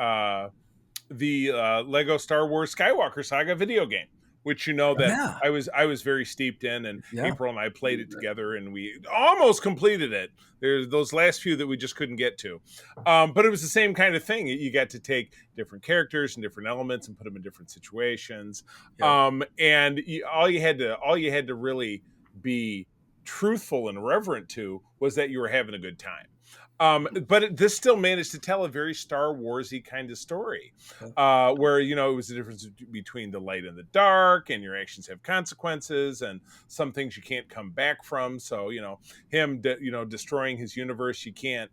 Lego Star Wars Skywalker Saga video game, which that Yeah, I was very steeped in, and yeah, April and I played it together, and we almost completed it. There's those last few that we just couldn't get to, but it was the same kind of thing. You got to take different characters and different elements and put them in different situations, yep. and all you had to really be truthful and reverent to was that you were having a good time. But this still managed to tell a very Star Warsy kind of story, where it was the difference between the light and the dark, and your actions have consequences, and some things you can't come back from. So him, destroying his universe, you can't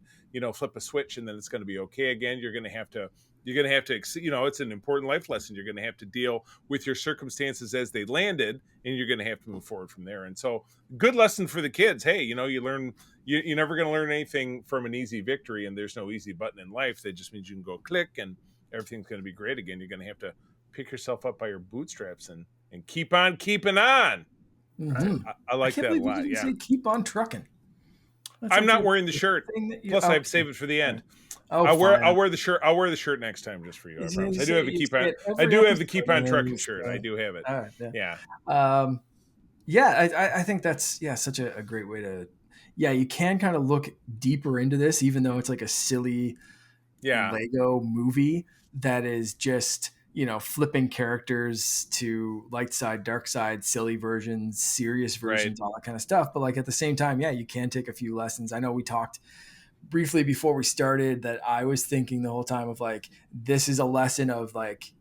flip a switch and then it's going to be okay again. You're going to have to it's an important life lesson. You're going to have to deal with your circumstances as they landed, and you're going to have to move forward from there. And so, good lesson for the kids. Hey, you learn you're never going to learn anything from an easy victory, and there's no easy button in life. That just means you can go click and everything's going to be great again. You're going to have to pick yourself up by your bootstraps and keep on keeping on. Right. Hmm. I I like can't that a believe you lot. didn't Yeah, say keep on trucking. That's I'm like not the, wearing the the shirt. thing that you. Plus, I have to Okay. save it for the All end. right. Oh, I'll wear fine. I'll wear the shirt. I'll wear the shirt next time just for you. I promise. I do have a You keep say on. it I every do have the episode, keep on and then trucking you shirt. I say, do have it. all right, Yeah. yeah. Yeah, I think that's, such a great way to. Yeah, you can kind of look deeper into this, even though it's like a silly Yeah. Lego movie that is just, flipping characters to light side, dark side, silly versions, serious Right. versions, all that kind of stuff. But like at the same time, yeah, you can take a few lessons. I know we talked briefly before we started that I was thinking the whole time of like, this is a lesson of like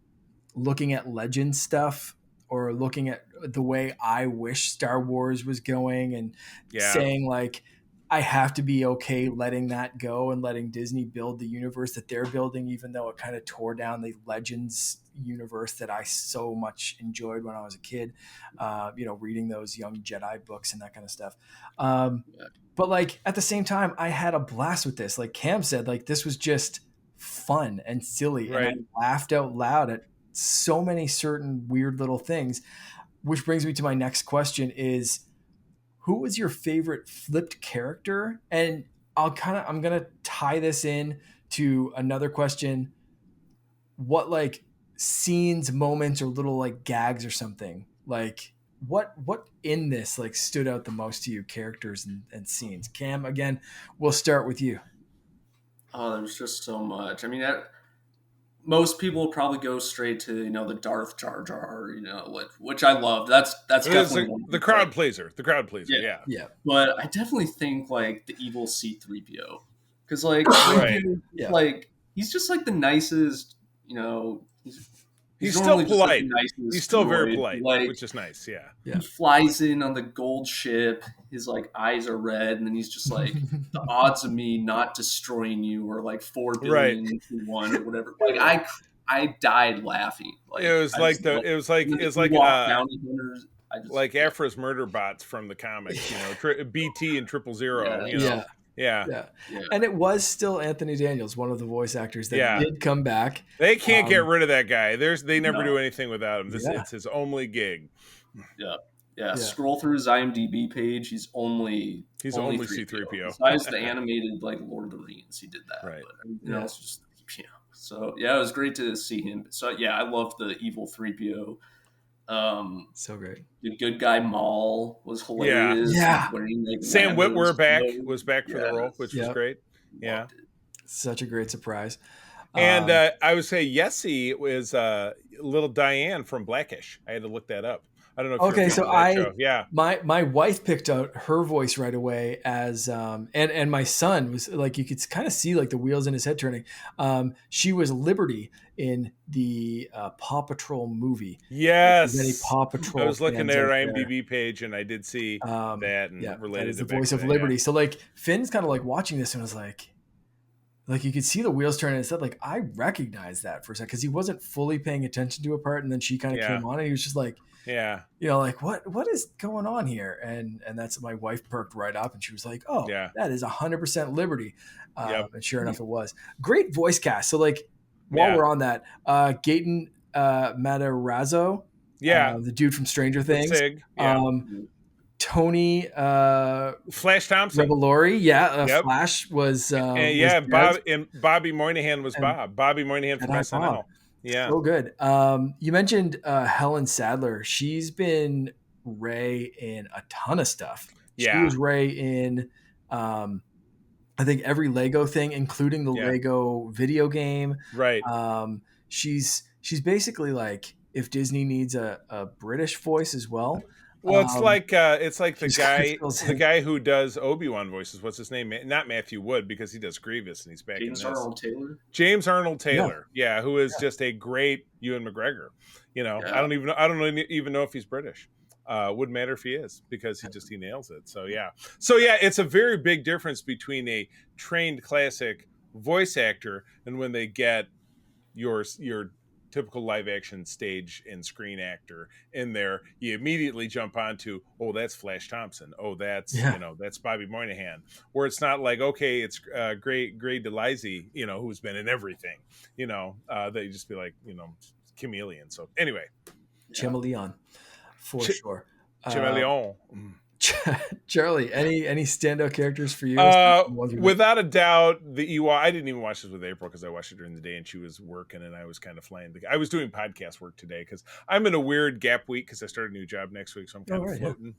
looking at legend stuff, or looking at the way I wish Star Wars was going, and Yeah. saying like, I have to be okay letting that go and letting Disney build the universe that they're building, even though it kind of tore down the Legends universe that I so much enjoyed when I was a kid, reading those young Jedi books and that kind of stuff. Yeah. But like at the same time, I had a blast with this. Like Cam said, like this was just fun and silly. And I Right. laughed out loud at so many certain weird little things, which brings me to my next question is, who was your favorite flipped character? And I'm going to tie this in to another question. What like scenes, moments, or little like gags or something, like what in this like stood out the most to you, characters and scenes? Cam, again, we'll start with you. Oh, there's just so much. I mean, most people would probably go straight to the Darth Jar Jar, which I love. That's It was definitely one. the crowd pleaser. The crowd pleaser. Yeah. Yeah. Yeah. But I definitely think like the evil C-3PO, because like Right. Yeah. like he's just like the nicest. He's still normally just, like, polite. the nicest He's still very droid. polite, Like, which is nice. Yeah. Yeah. he flies in on the gold ship. His like eyes are red, and then he's just like, the odds of me not destroying you are like 4 Right. billion to 1 or whatever. Like I died laughing. Like It was I like just the loved it was like And then it's the like Ewok bounty hunters. like Afra's murder bots from the comics, BT and 000, Yeah. Yeah. Yeah. And it was still Anthony Daniels, one of the voice actors that Yeah. did come back. They can't get rid of that guy. They never No. do anything without him. Yeah. It's his only gig. Yeah. Scroll through his IMDb page. He's only only 3PO. C-3PO. Besides the animated like Lord of the Rings, he did that. Right. But everything else just 3PO. So yeah, it was great to see him. So yeah, I loved the evil 3PO. So great. The good guy Maul was hilarious. Yeah. Wearing, like, Sam Labo's Witwer was back for the Yeah. role, which was great. Yeah. Loved it. Such a great surprise. And I would say Yessie was little Diane from Blackish. I had to look that up. I don't know if Okay, you're so familiar with that show. Yeah. my wife picked out her voice right away as and my son was like, you could kind of see like the wheels in his head turning. She was Liberty in the Paw Patrol movie. Yes. Any Paw Patrol I was looking at her fans out there? IMDb page and I did see that and related that is to the voice back of then, Liberty. yeah. So like Finn's kind of like watching this and was like you could see the wheels turning and said like, I recognize that for a second, because he wasn't fully paying attention to a part, and then she kind of came on and he was just like, yeah, like what is going on here? And that's, my wife perked right up and she was like, oh Yeah. that is 100% Liberty. Yep. And sure enough it was. Great voice cast. So like while we're on that, Gaten Matarazzo, the dude from Stranger Things, Sig, yeah. Tony Flash Thompson, Revolori, Flash was Bobby Moynihan was Bob. Bobby Moynihan from SNL. Bob. Yeah, so good. You mentioned Helen Sadler. She's been Rey in a ton of stuff. She was Rey in I think every Lego thing, including the Lego video game. Right. She's basically like if Disney needs a British voice as well. Well, it's like the guy who does Obi-Wan voices. What's his name? Not Matthew Wood, because he does Grievous and he's back in this. James Arnold Taylor. Yeah, who is just a great Ewan McGregor. I don't even know if he's British. Wouldn't matter if he is, because he nails it. So yeah, it's a very big difference between a trained classic voice actor and when they get your typical live action stage and screen actor in there. You immediately jump onto, oh, that's Flash Thompson. Oh, that's that's Bobby Moynihan. Where it's not like, okay, it's Gray DeLisey, who's been in everything. They just be like, chameleon. So anyway, chameleon for sure. Chameleon. Charlie, any standout characters for you? Without a doubt, the Ewok. I didn't even watch this with April because I watched it during the day and she was working and I was kind of flying. I was doing podcast work today because I'm in a weird gap week because I started a new job next week, so I'm kind of floating.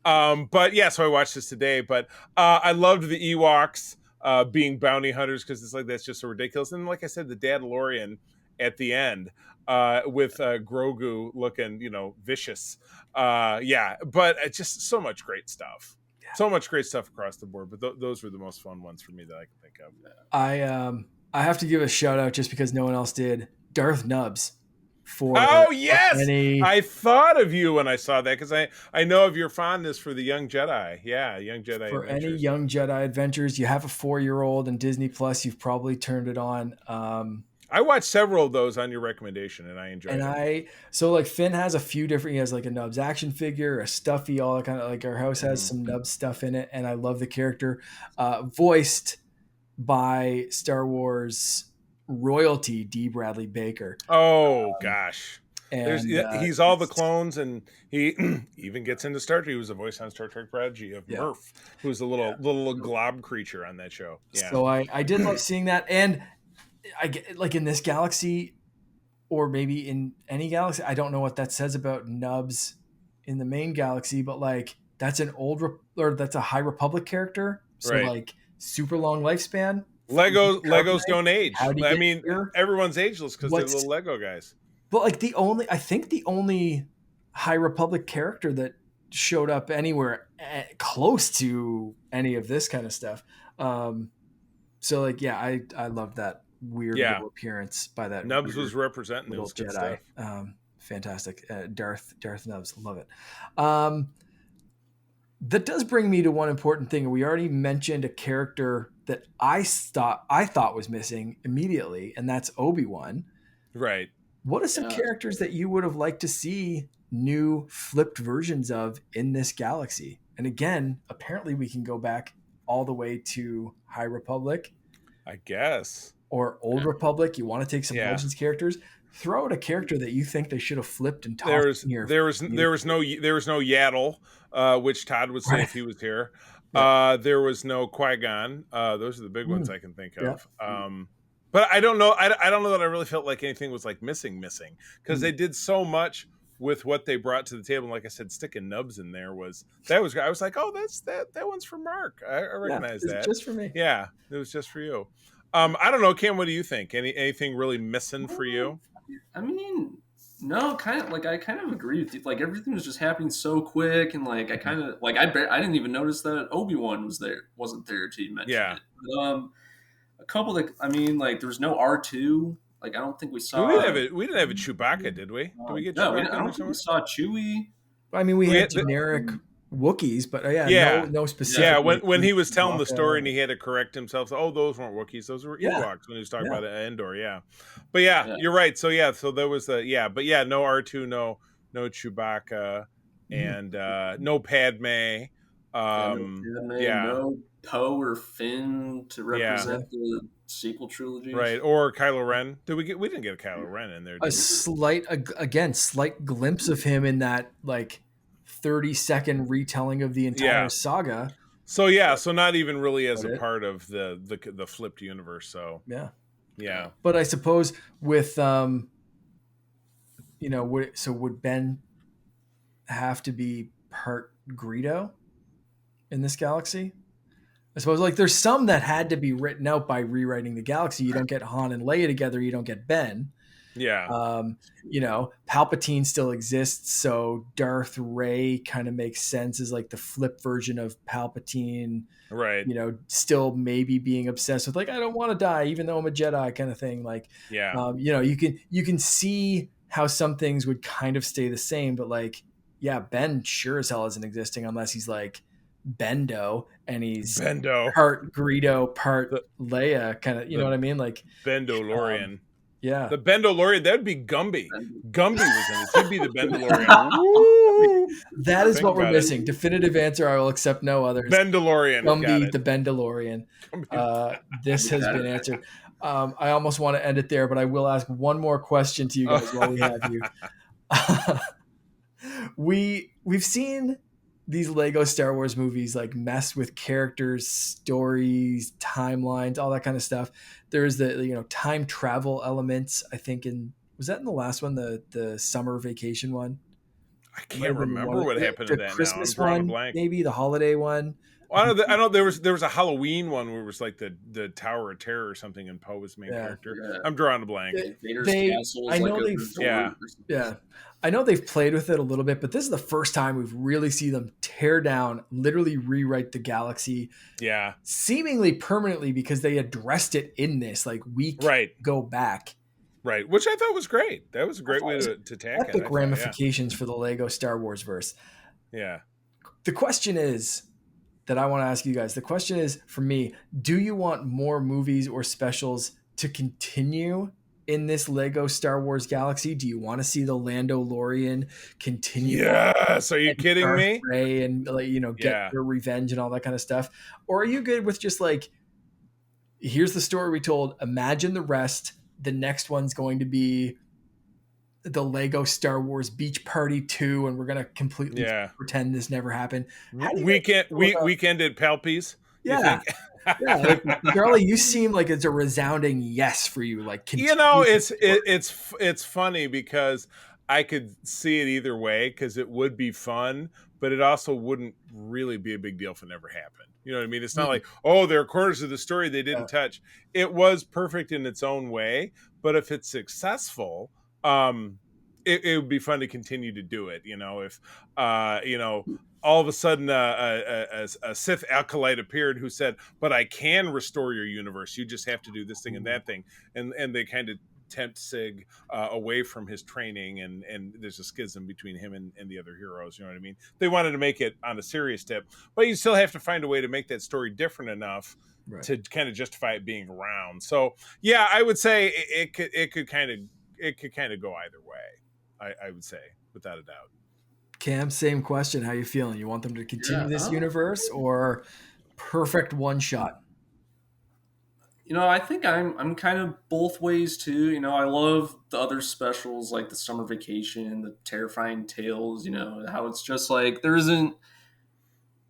Yeah. But yeah, so I watched this today. But I loved the Ewoks being bounty hunters because it's like that's just so ridiculous. And like I said, the Dadalorian at the end with Grogu looking, vicious. But it's just so much great stuff. Yeah. So much great stuff across the board. But those were the most fun ones for me that I can think of. I have to give a shout out just because no one else did. Darth Nubs Oh yes, any I thought of you when I saw that because I know of your fondness for the Young Jedi. Yeah, Young Jedi for any Adventures. young Jedi adventures. You have a 4-year-old and Disney Plus, you've probably turned it on. I watched several of those on your recommendation, and I enjoyed And them. so like Finn has a few different, he has like a Nubs action figure, a stuffy, all that kind of, like our house has Mhm. some Nubs stuff in it. And I love the character, voiced by Star Wars royalty, D. Bradley Baker. Oh gosh, And he's all the clones, and he even gets into Star Trek. He was a voice on Star Trek Prodigy of yeah, Murph, who's a yeah. little glob creature on that show. Yeah, So I did love seeing that. And I get like in this galaxy, or maybe in any galaxy, I don't know what that says about Nubs in the main galaxy, but like that's an or that's a High Republic character. So right. like super long lifespan. Freaking Legos carbonite. don't age. How do you I get mean, here? everyone's ageless because they're What's little Lego guys. But like I think the only High Republic character that showed up anywhere close to any of this kind of stuff. So like, yeah, I love that weird Yeah, little appearance by that Nubs weird was representing. It little was good Jedi. stuff. Fantastic. Darth Nubs. Love it. That does bring me to one important thing. We already mentioned a character that I thought was missing immediately, and that's Obi-Wan. Right. What are some Yeah. characters that you would have liked to see new flipped versions of in this galaxy? And again, apparently we can go back all the way to High Republic I guess. or Old Republic. You want to take some Yeah. Legends characters, throw out a character that you think they should have flipped and tossed in here. There was no Yaddle, which Todd would say Right. if he was here. Yeah. There was no Qui-Gon. Those are the big ones Mm. I can think Yeah. of. But I don't know. I don't know that I really felt like anything was like missing because they did so much with what they brought to the table. And like I said, sticking Nubs in there was I was like, oh, that's that one's for Mark. I recognize it's that. just for me. Yeah, it was just for you. I don't know, Cam. What do you think? Anything really missing for you? I mean, no, kind of like I kind of agree with you. Like everything was just happening so quick, and like I kind of like I didn't even notice that Obi-Wan wasn't there till you mentioned Yeah. it. But, a couple that I mean, like there was no R2. Like I don't think we saw. We didn't have a Chewbacca, did we? Did we get No, Chewbacca I don't think somewhere? we saw Chewie. I mean, we We had had the- generic Wookiees, but Yeah. no specific. Yeah, when he was telling the Chewbacca. story and he had to correct himself, oh, those weren't Wookiees, those were Yeah. Ewoks when he was talking Yeah. about Endor, yeah. But yeah, you're right. So there was but yeah, no R2, no Chewbacca, and no Padme. No Poe or Finn to represent the sequel trilogy, right? Or Kylo Ren. We didn't get a Kylo Ren in there. A slight glimpse of him in that like 30-second retelling of the entire saga. So so not even really as a part of the flipped universe. So yeah. But I suppose with would Ben have to be part Greedo in this galaxy? I suppose like there's some that had to be written out by rewriting the galaxy. You don't get Han and Leia together. You don't get Ben. Yeah. Palpatine still exists, so Darth Ray kind of makes sense as like the flip version of Palpatine. Right. Still maybe being obsessed with like I don't want to die, even though I'm a Jedi kind of thing. Like, you can see how some things would kind of stay the same, but like, yeah, Ben sure as hell isn't existing unless he's like Bendo and he's part Greedo, part Leia, kind of. You know what I mean? Like Bendolorian. Yeah. The Bendolorian, that'd be Gumby. Gumby was in it. He'd be the Bendolorian. That is what we're missing. Definitive answer. I will accept no others. Bendolorian. Gumby, the Bendolorian. This has been answered. I almost want to end it there, but I will ask one more question to you guys while we have you. We've seen these Lego Star Wars movies like mess with characters, stories, timelines, all that kind of stuff. There's the time travel elements. I think was that in the last one, the summer vacation one? I can't remember what happened to that. Christmas now. I'm one, maybe the holiday one. I know there was a Halloween one where it was like the Tower of Terror or something, and Poe was the main character. Yeah. I'm drawing a blank. I know they've played with it a little bit, but this is the first time we've really seen them tear down, literally rewrite the galaxy. Yeah, seemingly permanently because they addressed it in this. Like we can go back Right, which I thought was great. That was a I great thought way it was to tack it. epic I thought, yeah, ramifications for the Lego Star Wars verse. yeah, The question is that I want to ask you guys. The question is for me, do you want more movies or specials to continue in this Lego Star Wars galaxy? Do you want to see the Lando Lorian continue yes. Are you and kidding Darth me? Ray and get Yeah, their revenge and all that kind of stuff? Or are you good with just like, here's the story we told, imagine the rest. The next one's going to be the Lego Star Wars Beach Party 2, and we're gonna completely yeah. pretend this never happened. How do you guys Weekend feel about weekend at Palpy's. You yeah. think? Yeah, like Charlie, you seem like it's a resounding yes for you. Like You know, continue the story. it's funny because I could see it either way because it would be fun, but it also wouldn't really be a big deal if it never happened. You know what I mean? It's not Mm, like, oh, there are corners of the story they yeah. didn't touch. It was perfect in its own way, but if it's successful, um, it would be fun to continue to do it. If all of a sudden a Sith acolyte appeared who said, "But I can restore your universe. You just have to do this thing and that thing." And they kind of tempt Sig away from his training, and there's a schism between him and the other heroes. You know what I mean? They wanted to make it on a serious tip, but you still have to find a way to make that story different enough Right. to kind of justify it being around. So yeah, I would say it could kind of go either way. I would say without a doubt. Cam, same question. How you feeling? You want them to continue Yeah. this universe or perfect one shot? I think I'm kind of both ways too. I love the other specials like the summer vacation, the terrifying tales. How it's just like there isn't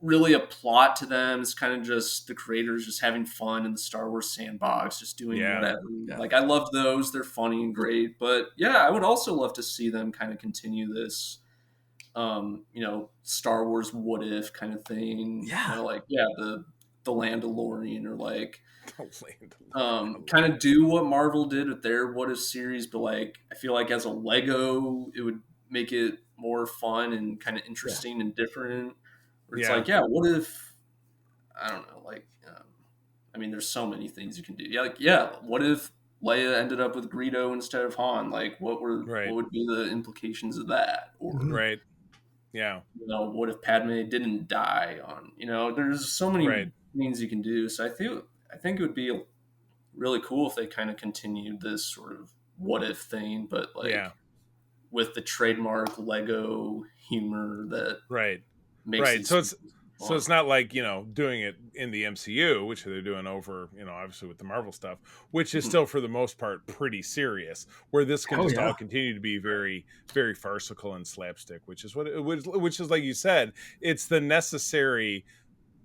really a plot to them. It's kind of just the creators just having fun in the Star Wars sandbox, just doing Yeah, whatever. Yeah. Like I love those; they're funny and great. But yeah, I would also love to see them kind of continue this, Star Wars what if kind of thing. Yeah. Like yeah, the Landalorian or like Land. kind of do what Marvel did with their What If series, but like I feel like as a Lego, it would make it more fun and kind of Yeah. interesting and different. Where it's Yeah, like, yeah, what if I don't know, like I mean, there's so many things you can do. Yeah, like yeah, what if Leia ended up with Greedo instead of Han? Like, what right, would be the implications of that? Or Mhm. right. Yeah, what if Padme didn't die on? There's so many right. things you can do. So I think it would be really cool if they kind of continued this sort of what if thing, but Yeah, like with the trademark Lego humor that right. makes Right. these So it's sequels so fun. it's not like, doing it in the MCU, which they're doing over, obviously with the Marvel stuff, which is Mhm. still for the most part pretty serious, where this can Oh just yeah. all continue to be very, very farcical and slapstick, which is what which is like you said, it's the necessary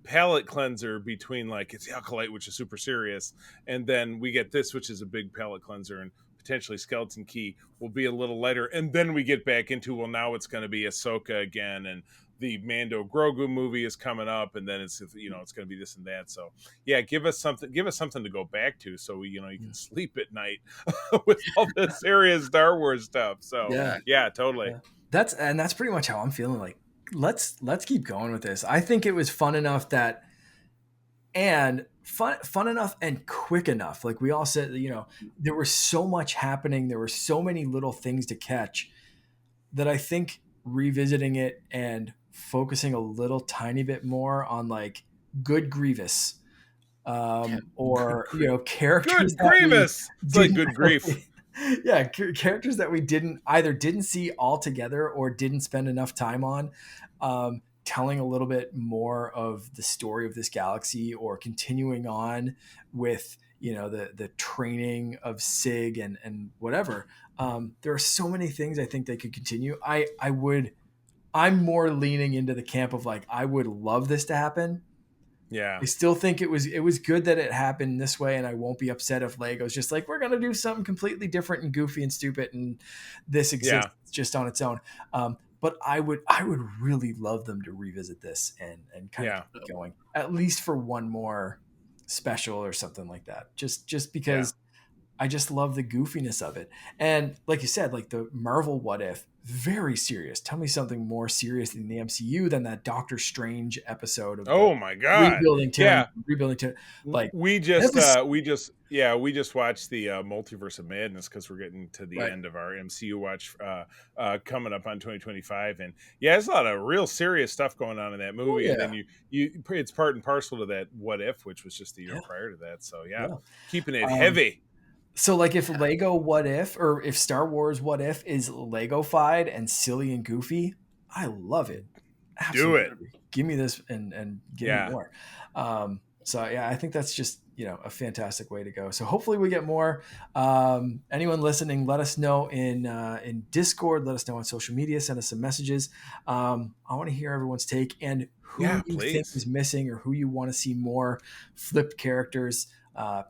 palate cleanser between like it's the Acolyte, which is super serious, and then we get this, which is a big palate cleanser, and potentially Skeleton Key will be a little lighter, and then we get back into well, now it's going to be Ahsoka again, and the Mando Grogu movie is coming up, and then it's it's going to be this and that. So yeah, give us something to go back to, so you can Mm. sleep at night with all this serious Star Wars stuff. So Yeah. yeah, totally. Yeah. That's pretty much how I'm feeling. Like let's keep going with this. I think it was fun enough that and fun enough and quick enough. Like we all said, there was so much happening. There were so many little things to catch that I think revisiting it and focusing a little tiny bit more on like good Grievous, Yeah. Good or grief. characters Good that we Grievous. It's like didn't good grief. really, yeah, characters that we didn't see altogether or didn't spend enough time on, telling a little bit more of the story of this galaxy or continuing on with the training of Sig and whatever. There are so many things I think they could continue. I'm more leaning into the camp of like I would love this to happen. Yeah. I still think it was good that it happened this way, and I won't be upset if Lego's just like we're gonna do something completely different and goofy and stupid, and this Yeah. exists just on its own. But I would really love them to revisit this and kind of Yeah. keep going at least for one more special or something like that. Just Yeah. because I just love the goofiness of it. And like you said, like the Marvel What If, very serious. Tell me something more serious in the MCU than that Doctor Strange episode of the Oh my God. Yeah. rebuilding Tim. Like We that just was we just watched the Multiverse of Madness because we're getting to the right. end of our MCU watch coming up on 2025, and yeah, there's a lot of real serious stuff going on in that movie. Oh, yeah. And then you it's part and parcel to that What If, which was just the year Yeah. prior to that. So yeah, Yeah. keeping it heavy. So like if Lego What If, or if Star Wars What If is Lego-fied and silly and goofy, I love it. Do it. Absolutely. Give me this and give me more. So yeah, I think that's just, a fantastic way to go. So hopefully we get more. Anyone listening, let us know in Discord, let us know on social media, send us some messages. I want to hear everyone's take and who you think is missing or who you want to see more flipped characters.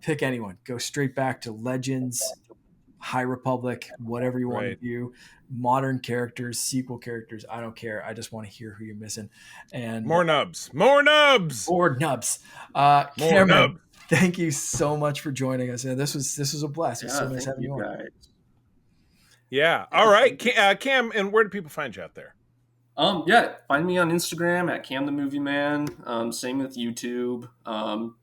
Pick anyone. Go straight back to Legends, High Republic, whatever you want to do. Modern characters, sequel characters. I don't care. I just want to hear who you're missing. And more nubs. Cameron, thank you so much for joining us. And this was a blast. It was so nice having you on. Yeah. All right, Cam. And where do people find you out there? Find me on Instagram at Cam the Movie Man. Same with YouTube.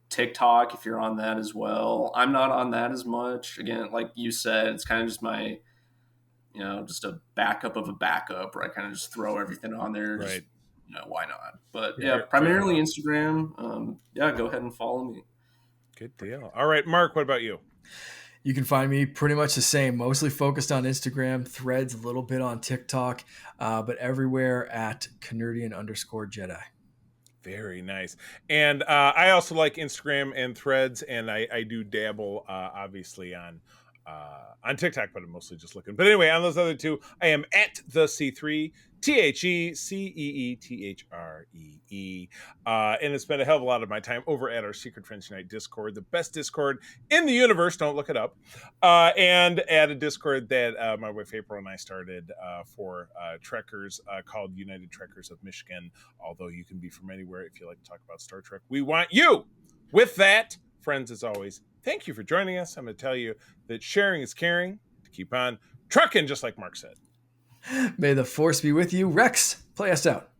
TikTok, if you're on that as well. I'm not on that as much. Again, like you said, it's kind of just my, just a backup of a backup where I kind of just throw everything on there. Right. Just, why not? But primarily Instagram. Go ahead and follow me. Good deal. All right, Mark, what about you? You can find me pretty much the same, mostly focused on Instagram, Threads, a little bit on TikTok, but everywhere at Canardian_Jedi. Very nice. And I also like Instagram and Threads, and I do dabble, obviously, on TikTok, but I'm mostly just looking. But anyway, on those other two, I am at the C3, TheCeeThree. And it's been a hell of a lot of my time over at our Secret Friends Unite Discord, the best Discord in the universe. Don't look it up. And at a Discord that my wife April and I started for Trekkers called United Trekkers of Michigan. Although you can be from anywhere if you like to talk about Star Trek. We want you. With that, friends, as always, thank you for joining us. I'm going to tell you that sharing is caring. To keep on trucking, just like Mark said. May the force be with you. Rex, play us out.